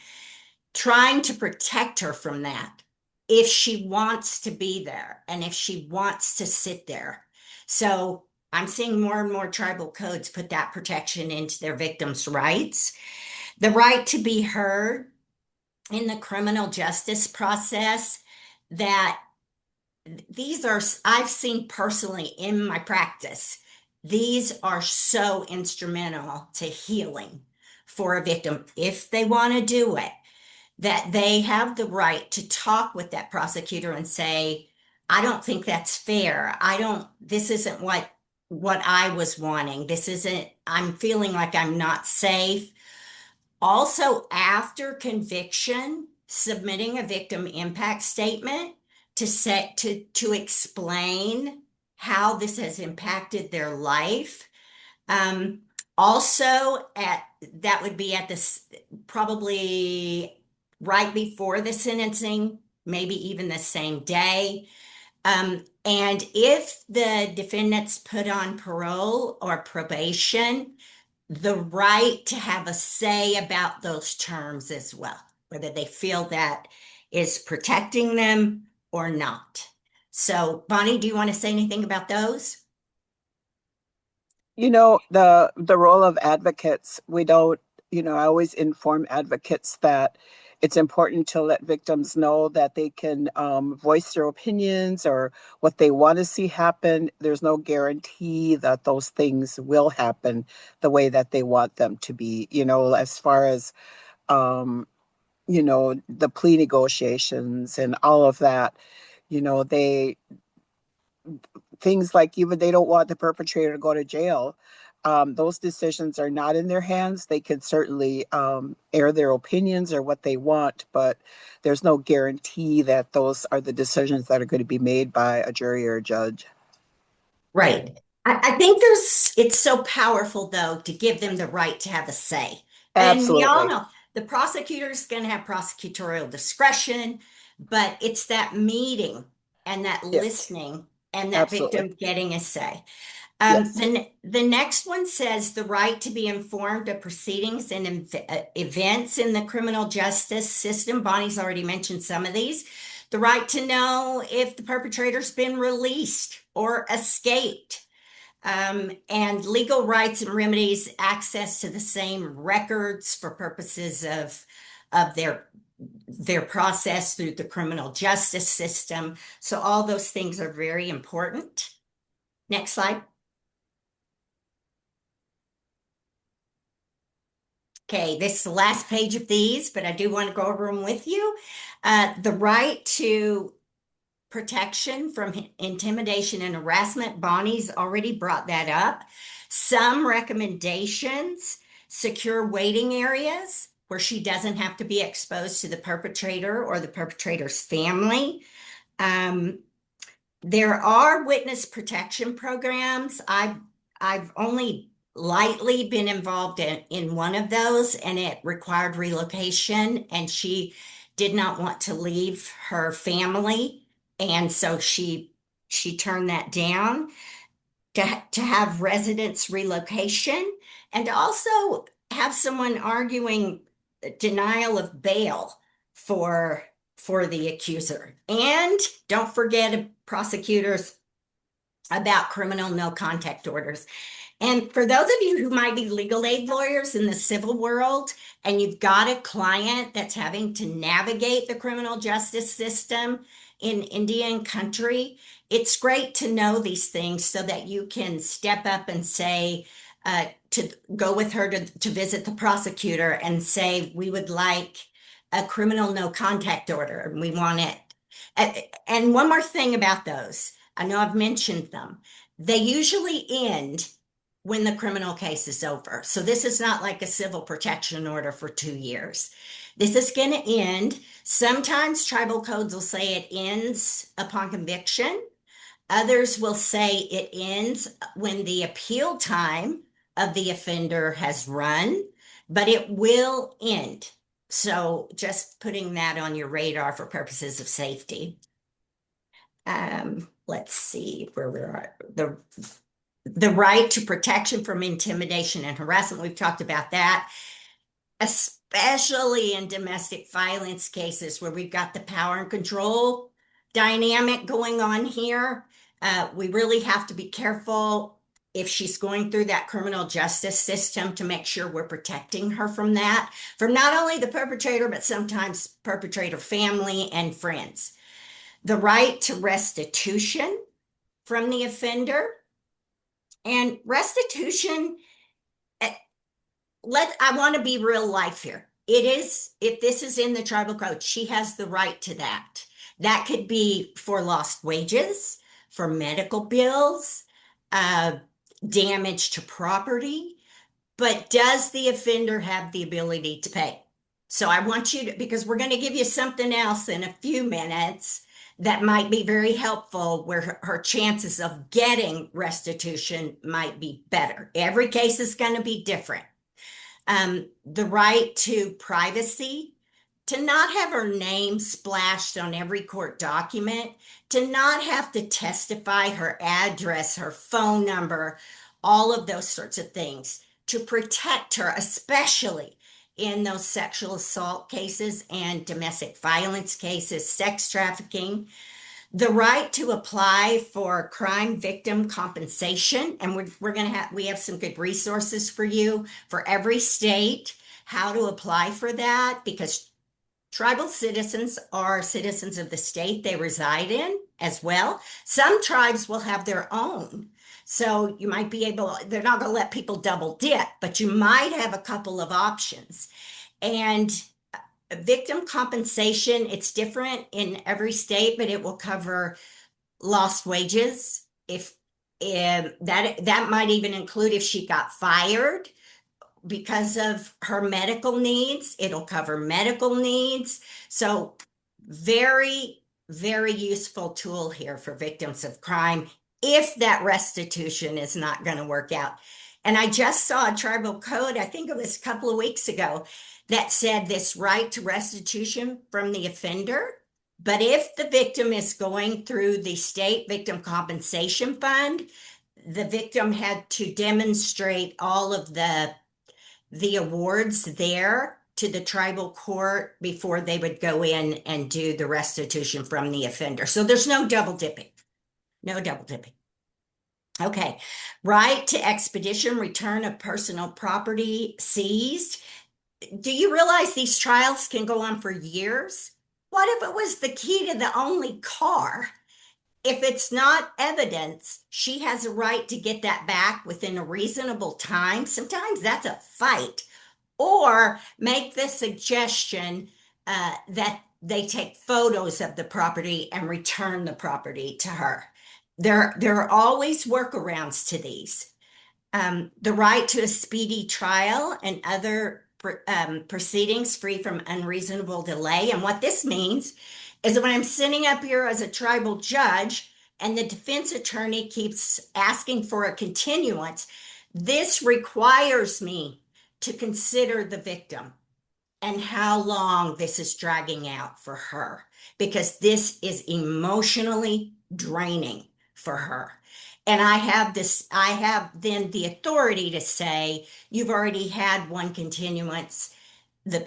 trying to protect her from that if she wants to be there and if she wants to sit there. So I'm seeing more and more tribal codes put that protection into their victims' rights. The right to be heard in the criminal justice process, that these are, I've seen personally in my practice, these are so instrumental to healing for a victim if they want to do it, that they have the right to talk with that prosecutor and say, I don't think that's fair. This isn't what I was wanting. This isn't, I'm feeling like I'm not safe. Also, after conviction, submitting a victim impact statement to explain how this has impacted their life. Um, Also, at that would be at this probably right before the sentencing, maybe even the same day. And if the defendant's put on parole or probation, the right to have a say about those terms as well, whether they feel that is protecting them or not. So, Bonnie, do you want to say anything about those? The role of advocates, we don't, I always inform advocates that it's important to let victims know that they can voice their opinions or what they want to see happen. There's no guarantee that those things will happen the way that they want them to be, as far as the plea negotiations and all of that. They things like, even they don't want the perpetrator to go to jail. Those decisions are not in their hands. They can certainly air their opinions or what they want, but there's no guarantee that those are the decisions that are going to be made by a jury or a judge. Right. I think it's so powerful though to give them the right to have a say. And we all Absolutely. know the prosecutor is going to have prosecutorial discretion, but it's that meeting and that Yes, listening and that absolutely. victim getting a say. Yes. The next one says the right to be informed of proceedings and events in the criminal justice system. Bonnie's already mentioned some of these. The right to know if the perpetrator's been released or escaped, and legal rights and remedies, access to the same records for purposes of their process through the criminal justice system. So all those things are very important. Next slide. Okay, this is the last page of these, but I do want to go over them with you. The right to protection from intimidation and harassment. Bonnie's already brought that up. Some recommendations: secure waiting areas where she doesn't have to be exposed to the perpetrator or the perpetrator's family. Um, there are witness protection programs. I've only lightly been involved in one of those, and it required relocation, and she did not want to leave her family, and so she turned that down to have residence relocation, and to also have someone arguing denial of bail for for the accuser. And don't forget prosecutors about criminal no contact orders. And for those of you who might be legal aid lawyers in the civil world, and you've got a client that's having to navigate the criminal justice system in Indian country, it's great to know these things so that you can step up and say, to go with her to visit the prosecutor and say, we would like a criminal no contact order and we want it. And one more thing about those, I know I've mentioned them. They usually end when the criminal case is over. So this is not like a civil protection order for 2 years. This is going to end. Sometimes tribal codes will say it ends upon conviction. Others will say it ends when the appeal time of the offender has run, but it will end. So just putting that on your radar for purposes of safety. Let's see where we're at. The right to protection from intimidation and harassment. We've talked about that, especially in domestic violence cases where we've got the power and control dynamic going on here. We really have to be careful if she's going through that criminal justice system to make sure we're protecting her from that, from not only the perpetrator, but sometimes perpetrator family and friends. The right to restitution from the offender. And restitution, I want to be real life here. It is, if this is in the tribal code, she has the right to that. That could be for lost wages, for medical bills, uh, damage to property, but does the offender have the ability to pay? So I want you to, because we're going to give you something else in a few minutes that might be very helpful where her chances of getting restitution might be better. Every case is going to be different. The right to privacy, to not have her name splashed on every court document, to not have to testify her address, her phone number, all of those sorts of things, to protect her, especially in those sexual assault cases and domestic violence cases, sex trafficking. The right to apply for crime victim compensation, and we have some good resources for you for every state, how to apply for that, because tribal citizens are citizens of the state they reside in as well. Some tribes will have their own. So you might be able, they're not going to let people double dip, but you might have a couple of options. And victim compensation, it's different in every state, but it will cover lost wages. If that might even include if she got fired because of her medical needs, it'll cover medical needs. So very, very useful tool here for victims of crime if that restitution is not going to work out. And I just saw a tribal code, I think it was a couple of weeks ago, that said this right to restitution from the offender. But if the victim is going through the state victim compensation fund, the victim had to demonstrate all of the awards there to the tribal court before they would go in and do the restitution from the offender. So there's no double dipping. No double dipping. Okay. Right to expedition return of personal property seized. Do you realize these trials can go on for years? What if it was the key to the only car? If it's not evidence, she has a right to get that back within a reasonable time. Sometimes that's a fight. Or make the suggestion that they take photos of the property and return the property to her. There are always workarounds to these. The right to a speedy trial and other proceedings free from unreasonable delay. And what this means is that when I'm sitting up here as a tribal judge and the defense attorney keeps asking for a continuance, this requires me to consider the victim and how long this is dragging out for her, because this is emotionally draining for her. And I have then the authority to say, you've already had one continuance.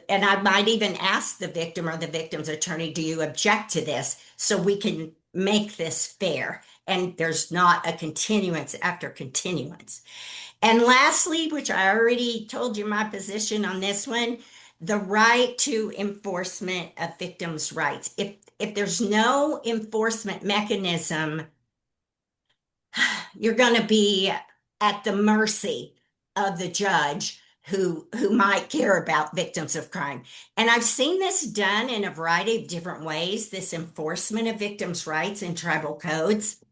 And I might even ask the victim or the victim's attorney, do you object to this? So we can make this fair. And there's not a continuance after continuance. And lastly, which I already told you my position on this one, the right to enforcement of victims' rights. If there's no enforcement mechanism, you're going to be at the mercy of the judge who might care about victims of crime. And I've seen this done in a variety of different ways, this enforcement of victims' rights in tribal codes.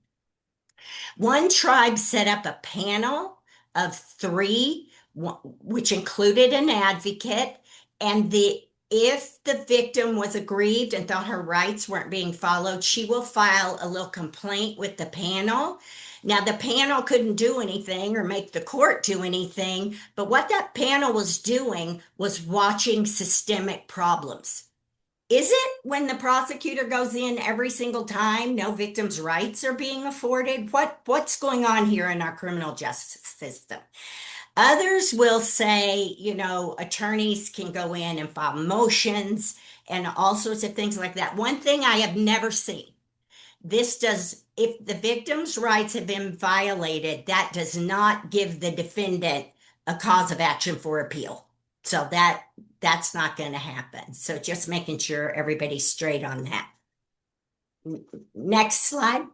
One tribe set up a panel of three, which included an advocate, and If the victim was aggrieved and thought her rights weren't being followed, she will file a little complaint with the panel. Now, the panel couldn't do anything or make the court do anything, but what that panel was doing was watching systemic problems. Is it when the prosecutor goes in every single time no victim's rights are being afforded? What's going on here in our criminal justice system? Others will say, attorneys can go in and file motions and all sorts of things like that. One thing I have never seen, if the victim's rights have been violated, that does not give the defendant a cause of action for appeal. So that's not going to happen. So just making sure everybody's straight on that. Next slide.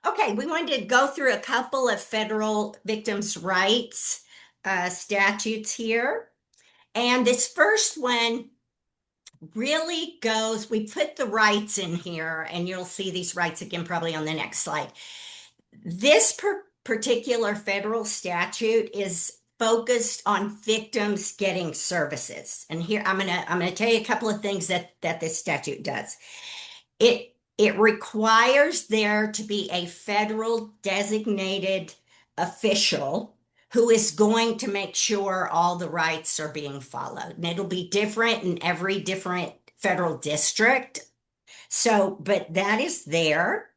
Okay, we wanted to go through a couple of federal victims' rights statutes here. And this first one really goes, we put the rights in here, and you'll see these rights again probably on the next slide. This particular federal statute is focused on victims getting services. And here I'm gonna tell you a couple of things that this statute does. It requires there to be a federal designated official who is going to make sure all the rights are being followed. And it'll be different in every different federal district. So, but that is there.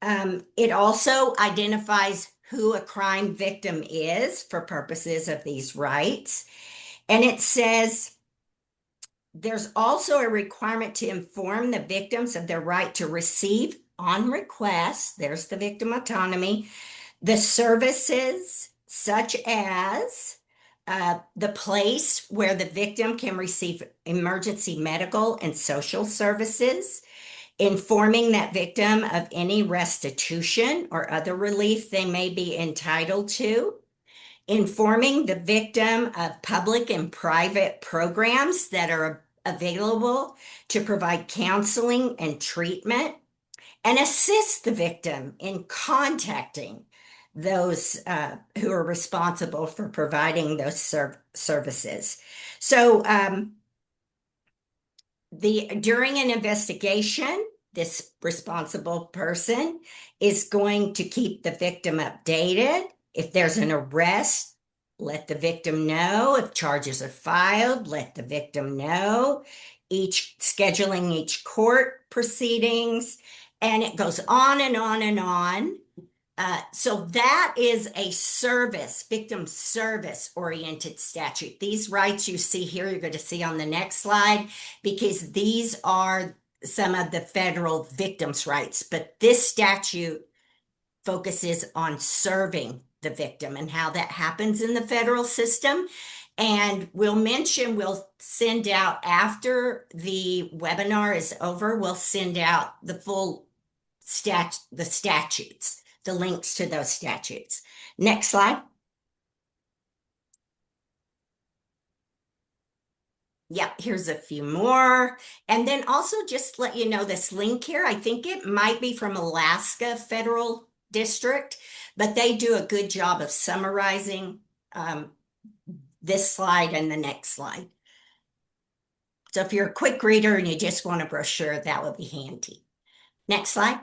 It also identifies who a crime victim is for purposes of these rights. And it says there's also a requirement to inform the victims of their right to receive on request, there's the victim autonomy, the services such as the place where the victim can receive emergency medical and social services, informing that victim of any restitution or other relief they may be entitled to, informing the victim of public and private programs that are available to provide counseling and treatment, and assist the victim in contacting those who are responsible for providing those services. So during an investigation, this responsible person is going to keep the victim updated. If there's an arrest, let the victim know. If charges are filed, let the victim know. Scheduling each court proceedings, and it goes on and on and on. So that is a victim service oriented statute. These rights you see here, you're going to see on the next slide, because these are some of the federal victims' rights. But this statute focuses on serving the victim and how that happens in the federal system. And we'll send out, after the webinar is over, we'll send out the full statutes, the links to those statutes. Next slide. Yeah, here's a few more. And then also just let you know this link here, I think it might be from Alaska Federal District, but they do a good job of summarizing this slide and the next slide. So if you're a quick reader and you just want a brochure, that would be handy. Next slide.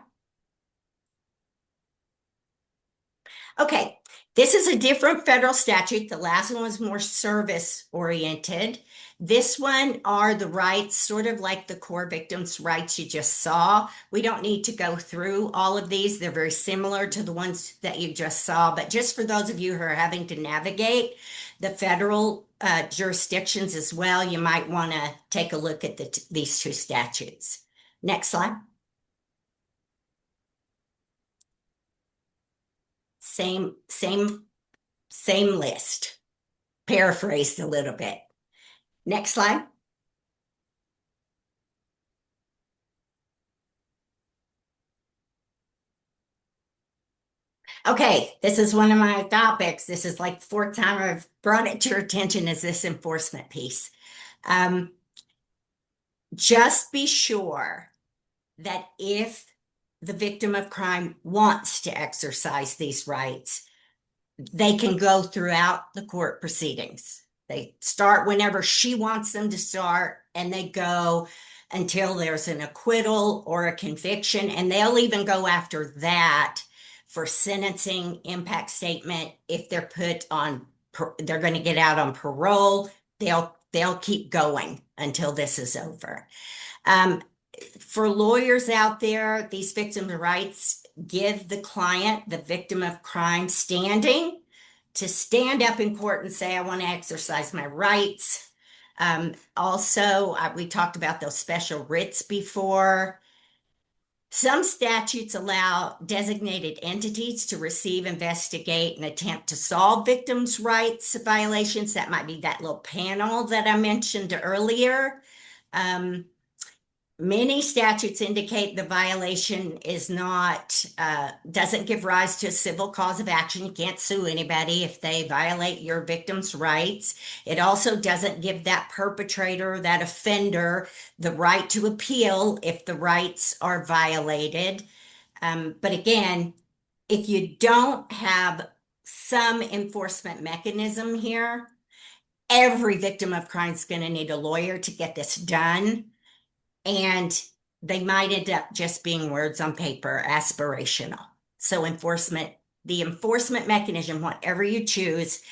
Okay, this is a different federal statute. The last one was more service oriented. This one are the rights, sort of like the core victims' rights you just saw. We don't need to go through all of these. They're very similar to the ones that you just saw, but just for those of you who are having to navigate the federal jurisdictions as well, you might want to take a look at these two statutes. Next slide. Same list, paraphrased a little bit. Next slide. Okay, this is one of my topics. This is like the fourth time I've brought it to your attention, is this enforcement piece. Just be sure that if the victim of crime wants to exercise these rights, they can go throughout the court proceedings. They start whenever she wants them to start, and they go until there's an acquittal or a conviction. And they'll even go after that for sentencing, impact statement. If they're put on, they're going to get out on parole. They'll keep going until this is over. Um, for lawyers out there, these victims' rights give the client, the victim of crime, standing to stand up in court and say, I want to exercise my rights. Also, we talked about those special writs before. Some statutes allow designated entities to receive, investigate, and attempt to solve victims' rights violations. That might be that little panel that I mentioned earlier. Many statutes indicate the violation is not, doesn't give rise to a civil cause of action. You can't sue anybody if they violate your victim's rights. It also doesn't give that perpetrator, that offender, the right to appeal if the rights are violated. But again, if you don't have some enforcement mechanism here, every victim of crime is going to need a lawyer to get this done. And they might end up just being words on paper, aspirational. So the enforcement mechanism, whatever you choose.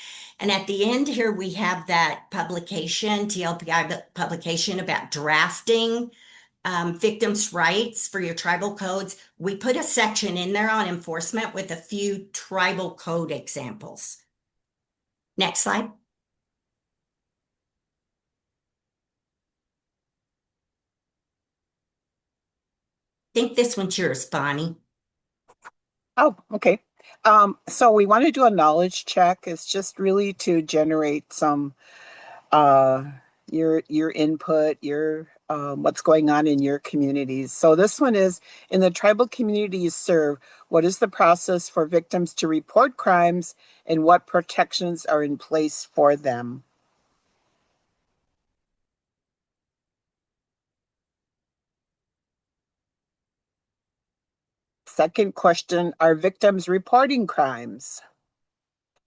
And at the end here, we have that publication, TLPI publication about drafting victims' rights for your tribal codes. We put a section in there on enforcement with a few tribal code examples. Next slide. I think this one's yours, Bonnie. Oh, okay. So we want to do a knowledge check. It's just really to generate some uh your input, your what's going on in your communities. So this one is, in the tribal community you serve, what is the process for victims to report crimes and what protections are in place for them? Second question, are victims reporting crimes?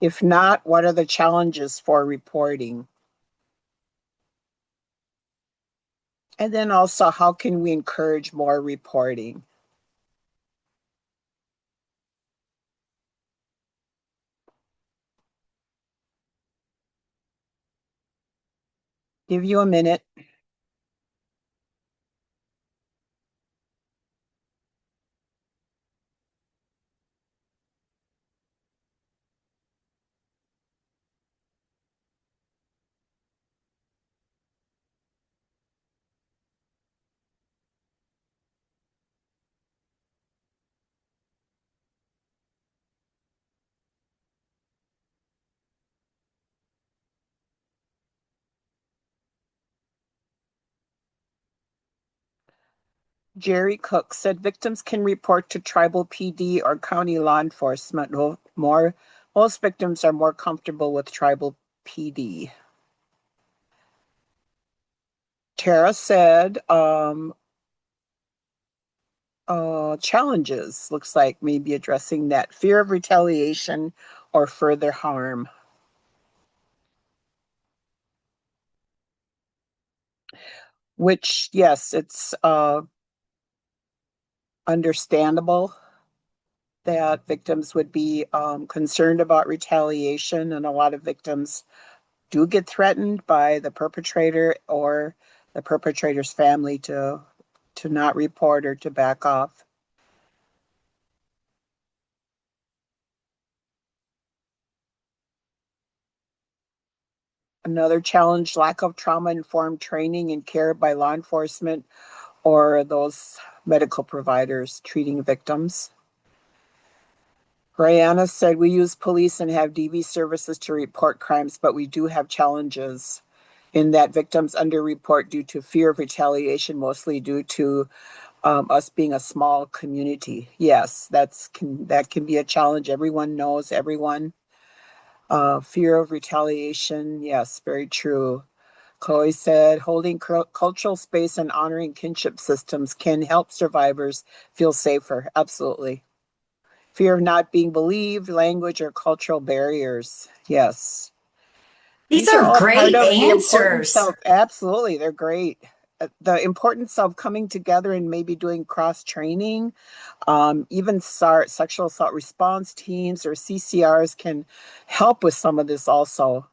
If not, what are the challenges for reporting? And then also, how can we encourage more reporting? Give you a minute. Jerry Cook said victims can report to tribal PD or county law enforcement. Most victims are more comfortable with tribal PD. Tara said challenges, looks like maybe addressing that fear of retaliation or further harm. Which, yes, it's understandable that victims would be concerned about retaliation, and a lot of victims do get threatened by the perpetrator or the perpetrator's family to not report or to back off. Another challenge, lack of trauma-informed training and care by law enforcement or those medical providers treating victims. Brianna said, we use police and have DV services to report crimes, but we do have challenges in that victims underreport due to fear of retaliation, mostly due to us being a small community. Yes, that can be a challenge. Everyone knows everyone. Fear of retaliation. Yes, very true. Chloe said, holding cultural space and honoring kinship systems can help survivors feel safer. Absolutely. Fear of not being believed, language or cultural barriers. Yes. These These are are all part great of the importance answers. of, absolutely, they're great. The importance of coming together and maybe doing cross training. Even sexual assault response teams or CCRs can help with some of this also.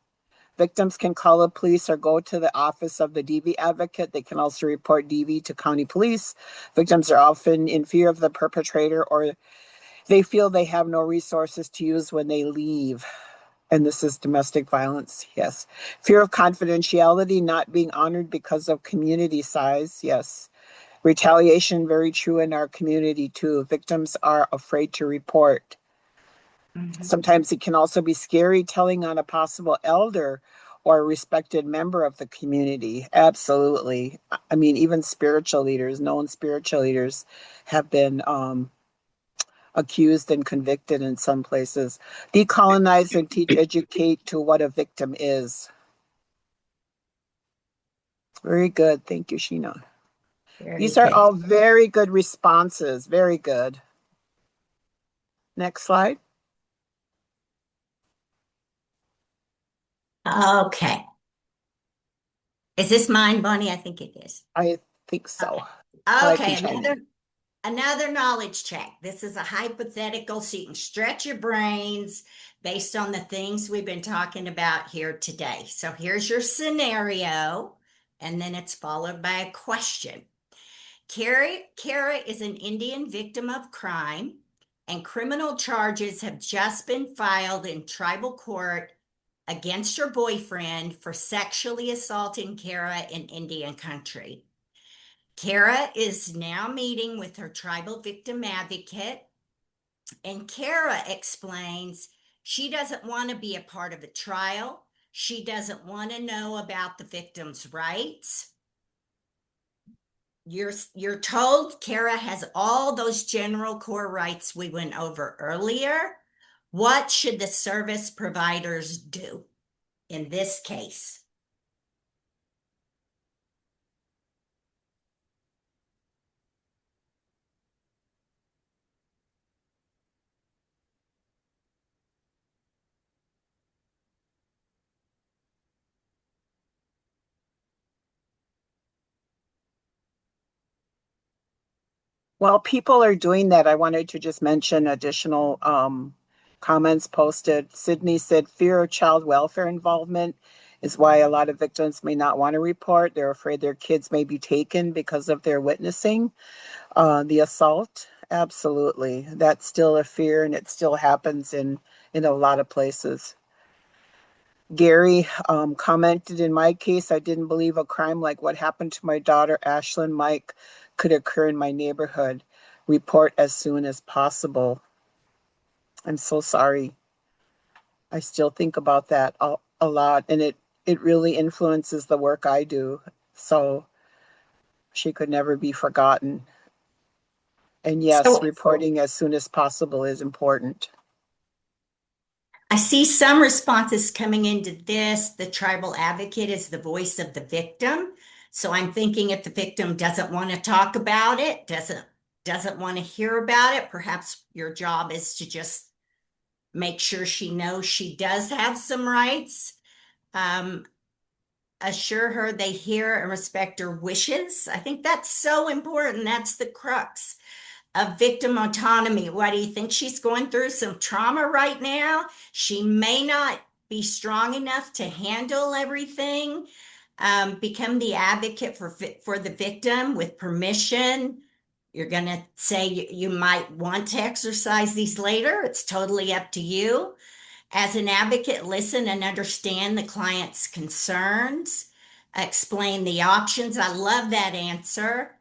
Victims can call the police or go to the office of the DV advocate. They can also report DV to county police. Victims are often in fear of the perpetrator or they feel they have no resources to use when they leave. And this is domestic violence, yes. Fear of confidentiality, not being honored because of community size, yes. Retaliation, very true in our community too. Victims are afraid to report. Mhm. Sometimes it can also be scary telling on a possible elder or a respected member of the community. Absolutely. I mean, even spiritual leaders, known spiritual leaders, have been accused and convicted in some places. Decolonize and teach, educate to what a victim is. Very good. Thank you, Sheena. Very These are good. all very good responses. Very good. Next slide. Okay. Is this mine, Bonnie? I think it is. I think so, Okay. but I can Okay, chime in. another knowledge check. This is a hypothetical, so you can stretch your brains based on the things we've been talking about here today. So here's your scenario, and then it's followed by a question. Kara is an Indian victim of crime, and criminal charges have just been filed in tribal court against her boyfriend for sexually assaulting Kara in Indian country. Kara is now meeting with her tribal victim advocate, and Kara explains she doesn't want to be a part of the trial. She doesn't want to know about the victim's rights. You're told Kara has all those general core rights we went over earlier. What should the service providers do in this case? While people are doing that, I wanted to just mention additional comments posted. Sydney said fear of child welfare involvement is why a lot of victims may not want to report. They're afraid their kids may be taken because of their witnessing the assault. Absolutely. That's still a fear and it still happens in a lot of places. Gary commented, in my case, I didn't believe a crime like what happened to my daughter, Ashlyn Mike, could occur in my neighborhood. Report as soon as possible. I'm so sorry. I still think about that a lot, and it really influences the work I do. So she could never be forgotten. And yes, So reporting as soon as possible is important. I see some responses coming into this. The tribal advocate is the voice of the victim. So I'm thinking if the victim doesn't want to talk about it, doesn't want to hear about it, perhaps your job is to just make sure she knows she does have some rights. Um, Assure her they hear and respect her wishes. I think that's so important. That's the crux of victim autonomy. What do you think? She's going through some trauma right now. She may not be strong enough to handle everything. Become the advocate for the victim with permission. You're going to say you might want to exercise these later. It's totally up to you. As an advocate, listen and understand the client's concerns. Explain the options. I love that answer.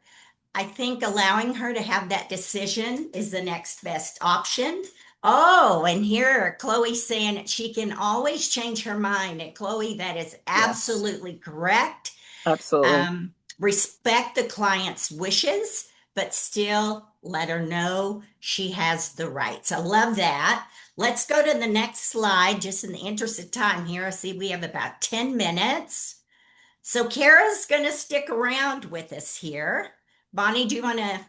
I think allowing her to have that decision is the next best option. Oh, and here Chloe saying that she can always change her mind. And Chloe, that is Yes, absolutely correct. absolutely. Respect the client's wishes, but still let her know she has the rights. I love that. Let's go to the next slide, just in the interest of time here. I see we have about 10 minutes. So Kara's going to stick around with us here. Bonnie, do you want to?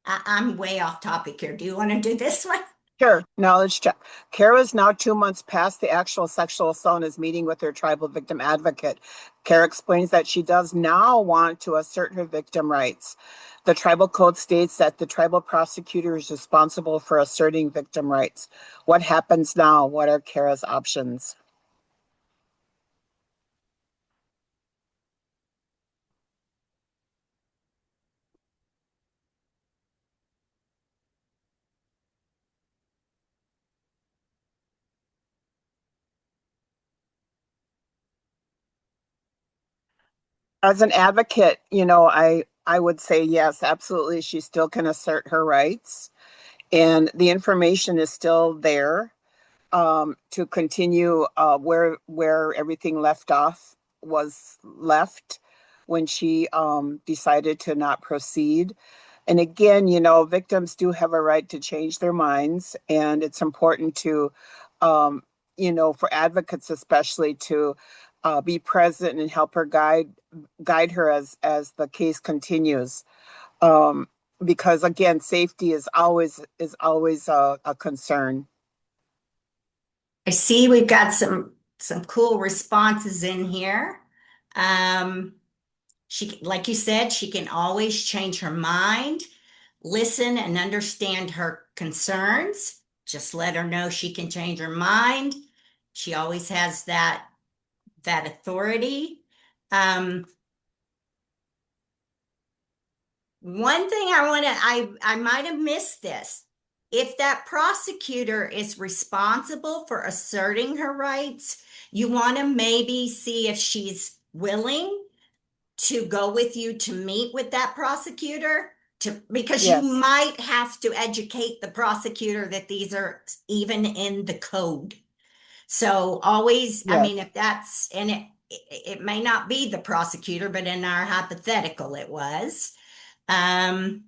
I'm way off topic here. Do you want to do this one? Sure, knowledge check. Kara is now 2 months past the actual sexual assault and is meeting with her tribal victim advocate. Kara explains that she does now want to assert her victim rights. The tribal code states that the tribal prosecutor is responsible for asserting victim rights. What happens now? What are Kara's options? As an advocate, I would say yes, absolutely. She still can assert her rights, and the information is still there to continue where everything left off was left when she decided to not proceed. And again, victims do have a right to change their minds, and it's important to, um, for advocates especially to be present and help her guide her as the case continues. Um, because again, safety is always a concern. I see we've got some cool responses in here. Um, like you said, she can always change her mind, listen and understand her concerns. Just let her know she can change her mind. She always has that authority. Um, One thing I might have missed this. If that prosecutor is responsible for asserting her rights, you want to maybe see if she's willing to go with you to meet with that prosecutor because you Yes, might have to educate the prosecutor that these are even in the code. So always, I yes. mean, if that's, and it may not be the prosecutor, but in our hypothetical, it was. Um,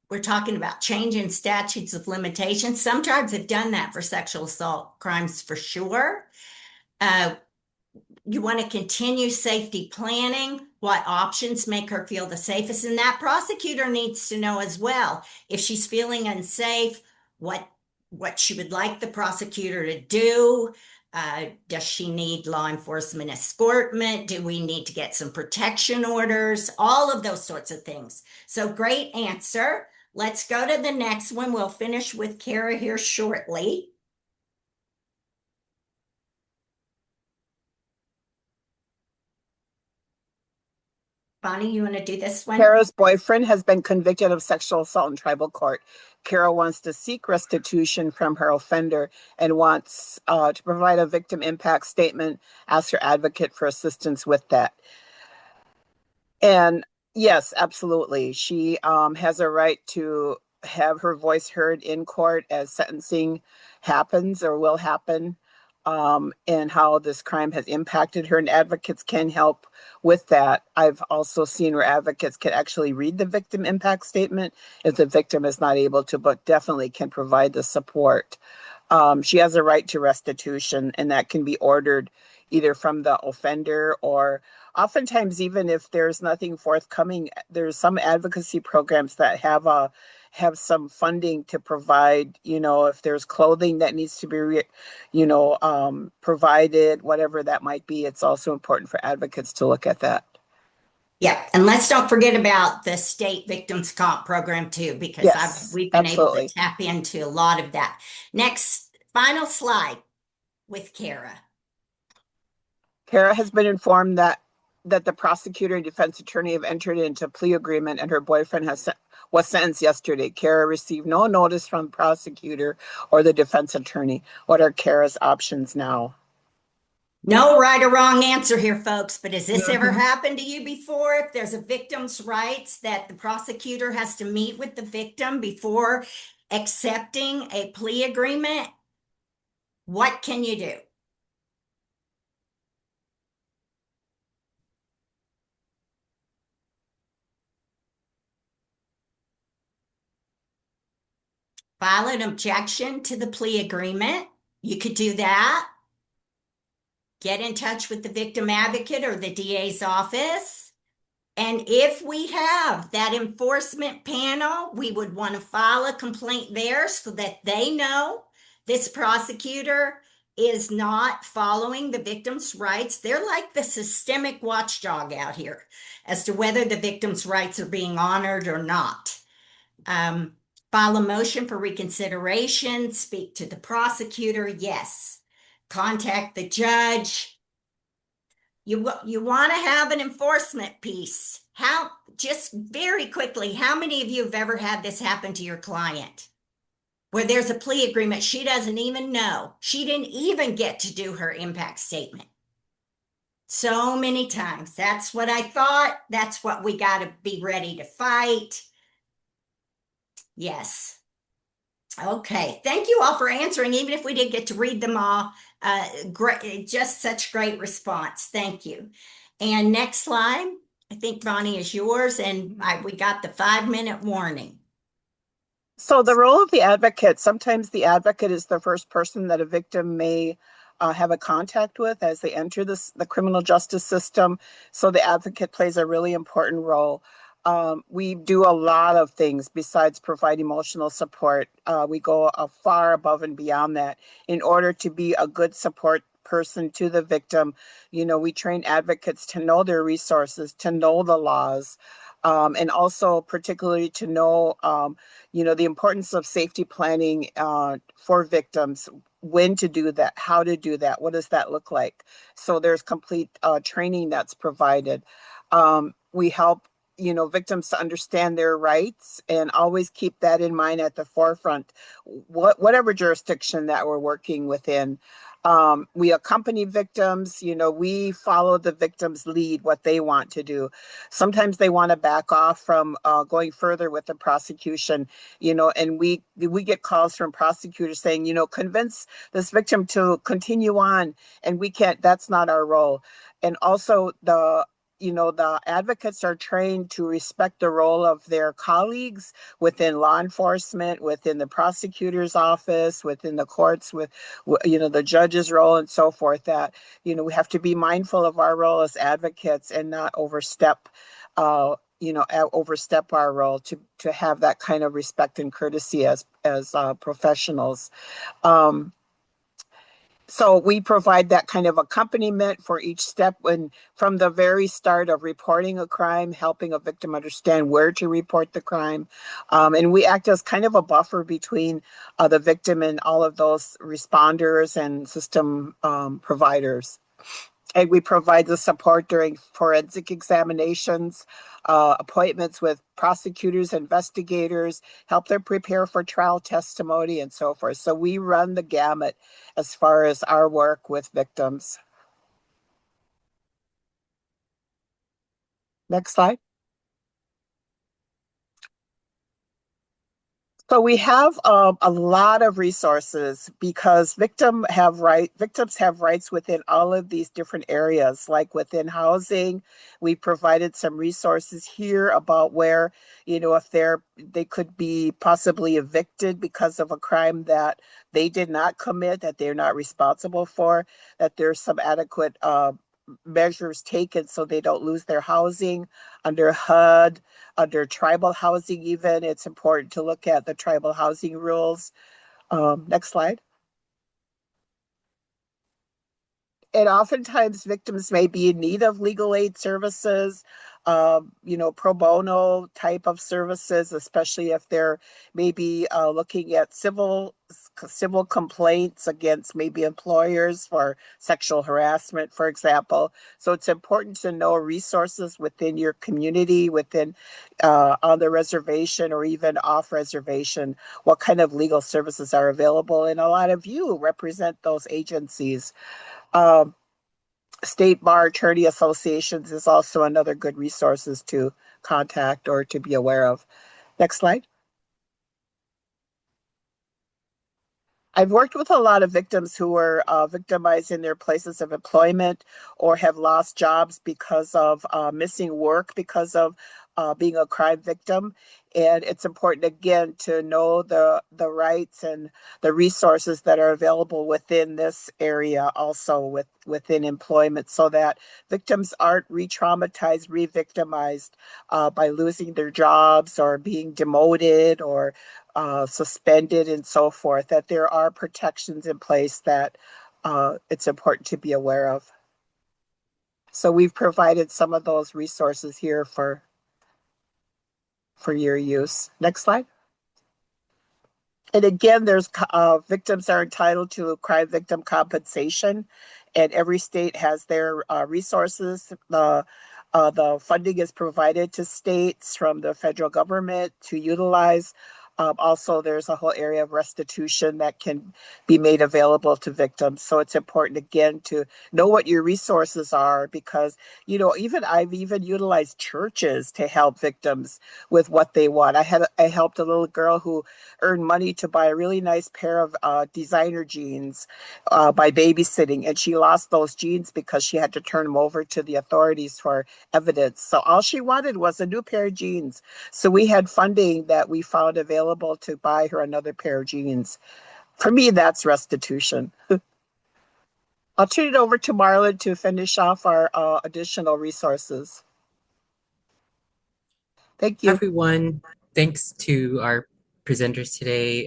we're talking about changing statutes of limitations. Some tribes have done that for sexual assault crimes for sure. Uh, you want to continue safety planning, what options make her feel the safest, and that prosecutor needs to know as well if she's feeling unsafe, what she would like the prosecutor to do. Does she need law enforcement escortment? Do we need to get some protection orders? All of those sorts of things. So great answer. Let's go to the next one. We'll finish with Kara here shortly. Bonnie, you want to do this one? Kara's boyfriend has been convicted of sexual assault in tribal court. Kara wants to seek restitution from her offender and wants to provide a victim impact statement, ask her advocate for assistance with that. And yes, absolutely. She has a right to have her voice heard in court as sentencing happens or will happen, and how this crime has impacted her. And advocates can help with that. I've also seen where advocates can actually read the victim impact statement if the victim is not able to, but definitely can provide the support. She has a right to restitution, and that can be ordered either from the offender or oftentimes even if there's nothing forthcoming, there's some advocacy programs that have some funding to provide, if there's clothing that needs to be provided, whatever that might be. It's also important for advocates to look at that. Yeah, and let's don't forget about the state victims comp program too, because Yes, we've been able to absolutely. tap into a lot of that. Next, final slide with Kara. Kara has been informed that the prosecutor and defense attorney have entered into a plea agreement, and her boyfriend was sentenced yesterday. Kara received no notice from the prosecutor or the defense attorney. What are Kara's options now? No right or wrong answer here, folks, but has this ever Mhm. happened to you before? If there's a victim's rights that the prosecutor has to meet with the victim before accepting a plea agreement, what can you do? File an objection to the plea agreement. You could do that. Get in touch with the victim advocate or the DA's office. And if we have that enforcement panel, we would want to file a complaint there so that they know this prosecutor is not following the victim's rights. They're like the systemic watchdog out here as to whether the victim's rights are being honored or not. File a motion for reconsideration, speak to the prosecutor, yes. Contact the judge. You want to have an enforcement piece. How, just very quickly, how many of you have ever had this happen to your client? Where there's a plea agreement, she doesn't even know. She didn't even get to do her impact statement. So many times. That's what I thought. That's what we got to be ready to fight. Yes. Okay. Thank you all for answering, even if we didn't get to read them all. Great, just such great response. Thank you. And next slide, I think Ronnie is yours, and we got the 5-minute warning. So the role of the advocate, sometimes the advocate is the first person that a victim may have a contact with as they enter the criminal justice system. So the advocate plays a really important role. We do a lot of things besides provide emotional support. We go far above and beyond that in order to be a good support person to the victim. You know, we train advocates to know their resources, to know the laws, and also particularly to know, you know, the importance of safety planning for victims, when to do that, how to do that, what does that look like? So there's complete training that's provided. We help, you know, victims to understand their rights and always keep that in mind at the forefront, whatever jurisdiction that we're working within. We accompany victims, you know, we follow the victim's lead, what they want to do. Sometimes they want to back off from going further with the prosecution, you know, and we get calls from prosecutors saying, you know, convince this victim to continue on, and we can't, that's not our role. And also you know, the advocates are trained to respect the role of their colleagues within law enforcement, within the prosecutor's office, within the courts, with, you know, the judge's role and so forth, that, you know, we have to be mindful of our role as advocates and not overstep, you know, overstep our role, to have that kind of respect and courtesy as professionals. So we provide that kind of accompaniment for each step, when from the very start of reporting a crime, helping a victim understand where to report the crime. And we act as kind of a buffer between the victim and all of those responders and system providers. And we provide the support during forensic examinations, appointments with prosecutors, investigators, help them prepare for trial testimony, and so forth. So we run the gamut as far as our work with victims. Next slide. So we have a lot of resources because victims have rights within all of these different areas, like within housing. We provided some resources here about where, you know, if they could be possibly evicted because of a crime that they did not commit, that they're not responsible for, that there's some adequate measures taken so they don't lose their housing under HUD, under tribal housing even. It's important to look at the tribal housing rules. Next slide. And oftentimes victims may be in need of legal aid services, you know, pro bono type of services, especially if they're maybe looking at civil complaints against maybe employers for sexual harassment, for example. So it's important to know resources within your community, within on the reservation or even off reservation, what kind of legal services are available. And a lot of you represent those agencies. Um, State bar attorney associations is also another good resources to contact or to be aware of. Next slide. I've worked with a lot of victims who were victimized in their places of employment or have lost jobs because of missing work because of being a crime victim. And it's important, again, to know the rights and the resources that are available within this area, also within employment, so that victims aren't re-traumatized, re-victimized by losing their jobs or being demoted or suspended and so forth, that there are protections in place that it's important to be aware of. So we've provided some of those resources here for your use. Next slide. And again, there's victims are entitled to crime victim compensation, and every state has their resources. The funding is provided to states from the federal government to utilize. Also, there's a whole area of restitution that can be made available to victims. So it's important, again, to know what your resources are, because, even I've even utilized churches to help victims with what they want. I helped a little girl who earned money to buy a really nice pair of designer jeans by babysitting, and she lost those jeans because she had to turn them over to the authorities for evidence. So all she wanted was a new pair of jeans. So we had funding that we found available to buy her another pair of jeans. For me, that's restitution. I'll turn it over to Marlon to finish off our additional resources. Thank you. Everyone, thanks to our presenters today,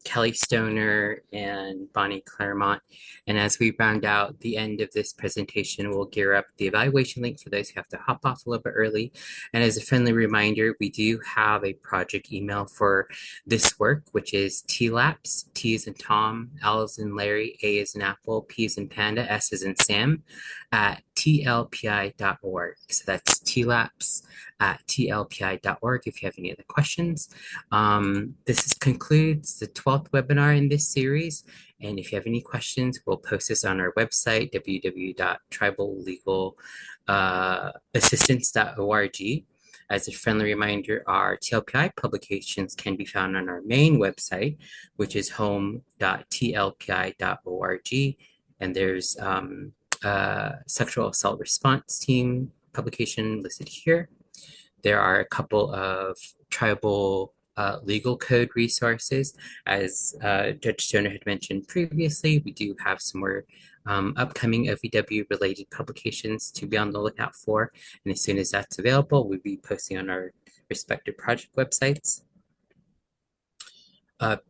Kelly Stoner and Bonnie Claremont. And as we round out the end of this presentation, we'll gear up the evaluation link for those who have to hop off a little bit early. And as a friendly reminder, we do have a project email for this work, which is TLAPS, T as in Tom, L as in Larry, A as in Apple, P as in Panda, S as in Sam, at tlpi.org. So that's TLAPS at tlpi.org if you have any other questions. This concludes the 12th webinar in this series. And if you have any questions, we'll post this on our website, www.triballegalassistance.org. As a friendly reminder, our TLPI publications can be found on our main website, which is home.tlpi.org. And there's sexual assault response team publication listed here. There are a couple of tribal legal code resources. As Judge Stoner had mentioned previously, we do have some more upcoming OVW related publications to be on the lookout for. And as soon as that's available, we'll be posting on our respective project websites.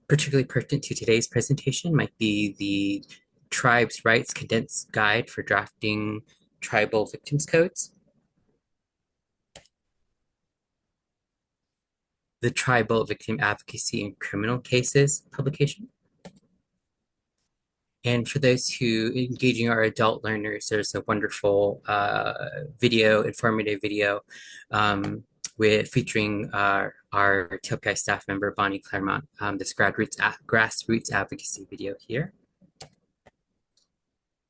Particularly pertinent to today's presentation might be the Tribes' Rights Condensed Guide for Drafting Tribal Victims Codes, the Tribal Victim Advocacy in Criminal Cases publication. And for those who engaging our adult learners, there's a wonderful informative video featuring our TLPI staff member, Bonnie Claremont, this grassroots advocacy video here.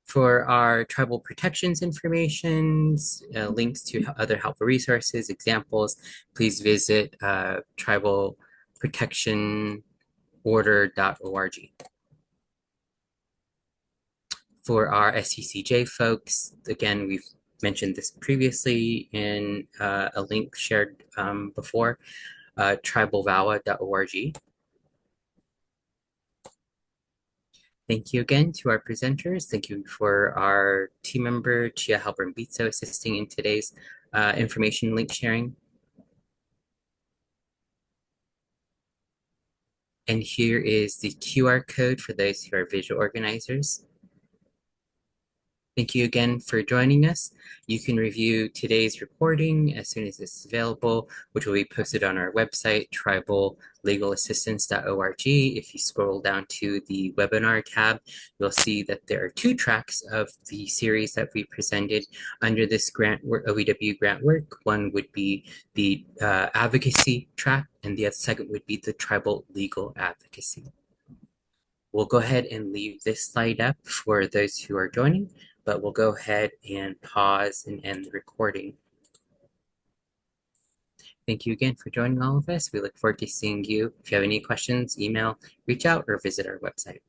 For our tribal protections information, links to other helpful resources, examples, please visit tribalprotectionorder.org. For our SCCJ folks, again, we've mentioned this previously in a link shared before, tribalvawa.org. Thank you again to our presenters. Thank you for our team member, Chia Halpern-Bitso, assisting in today's information link sharing. And here is the QR code for those who are visual organizers. Thank you again for joining us. You can review today's recording as soon as it's available, which will be posted on our website, triballegalassistance.org. If you scroll down to the webinar tab, you'll see that there are 2 tracks of the series that we presented under this OVW grant work. One would be the advocacy track, and the second would be the tribal legal advocacy. We'll go ahead and leave this slide up for those who are joining, but we'll go ahead and pause and end the recording. Thank you again for joining all of us. We look forward to seeing you. If you have any questions, email, reach out, or visit our website.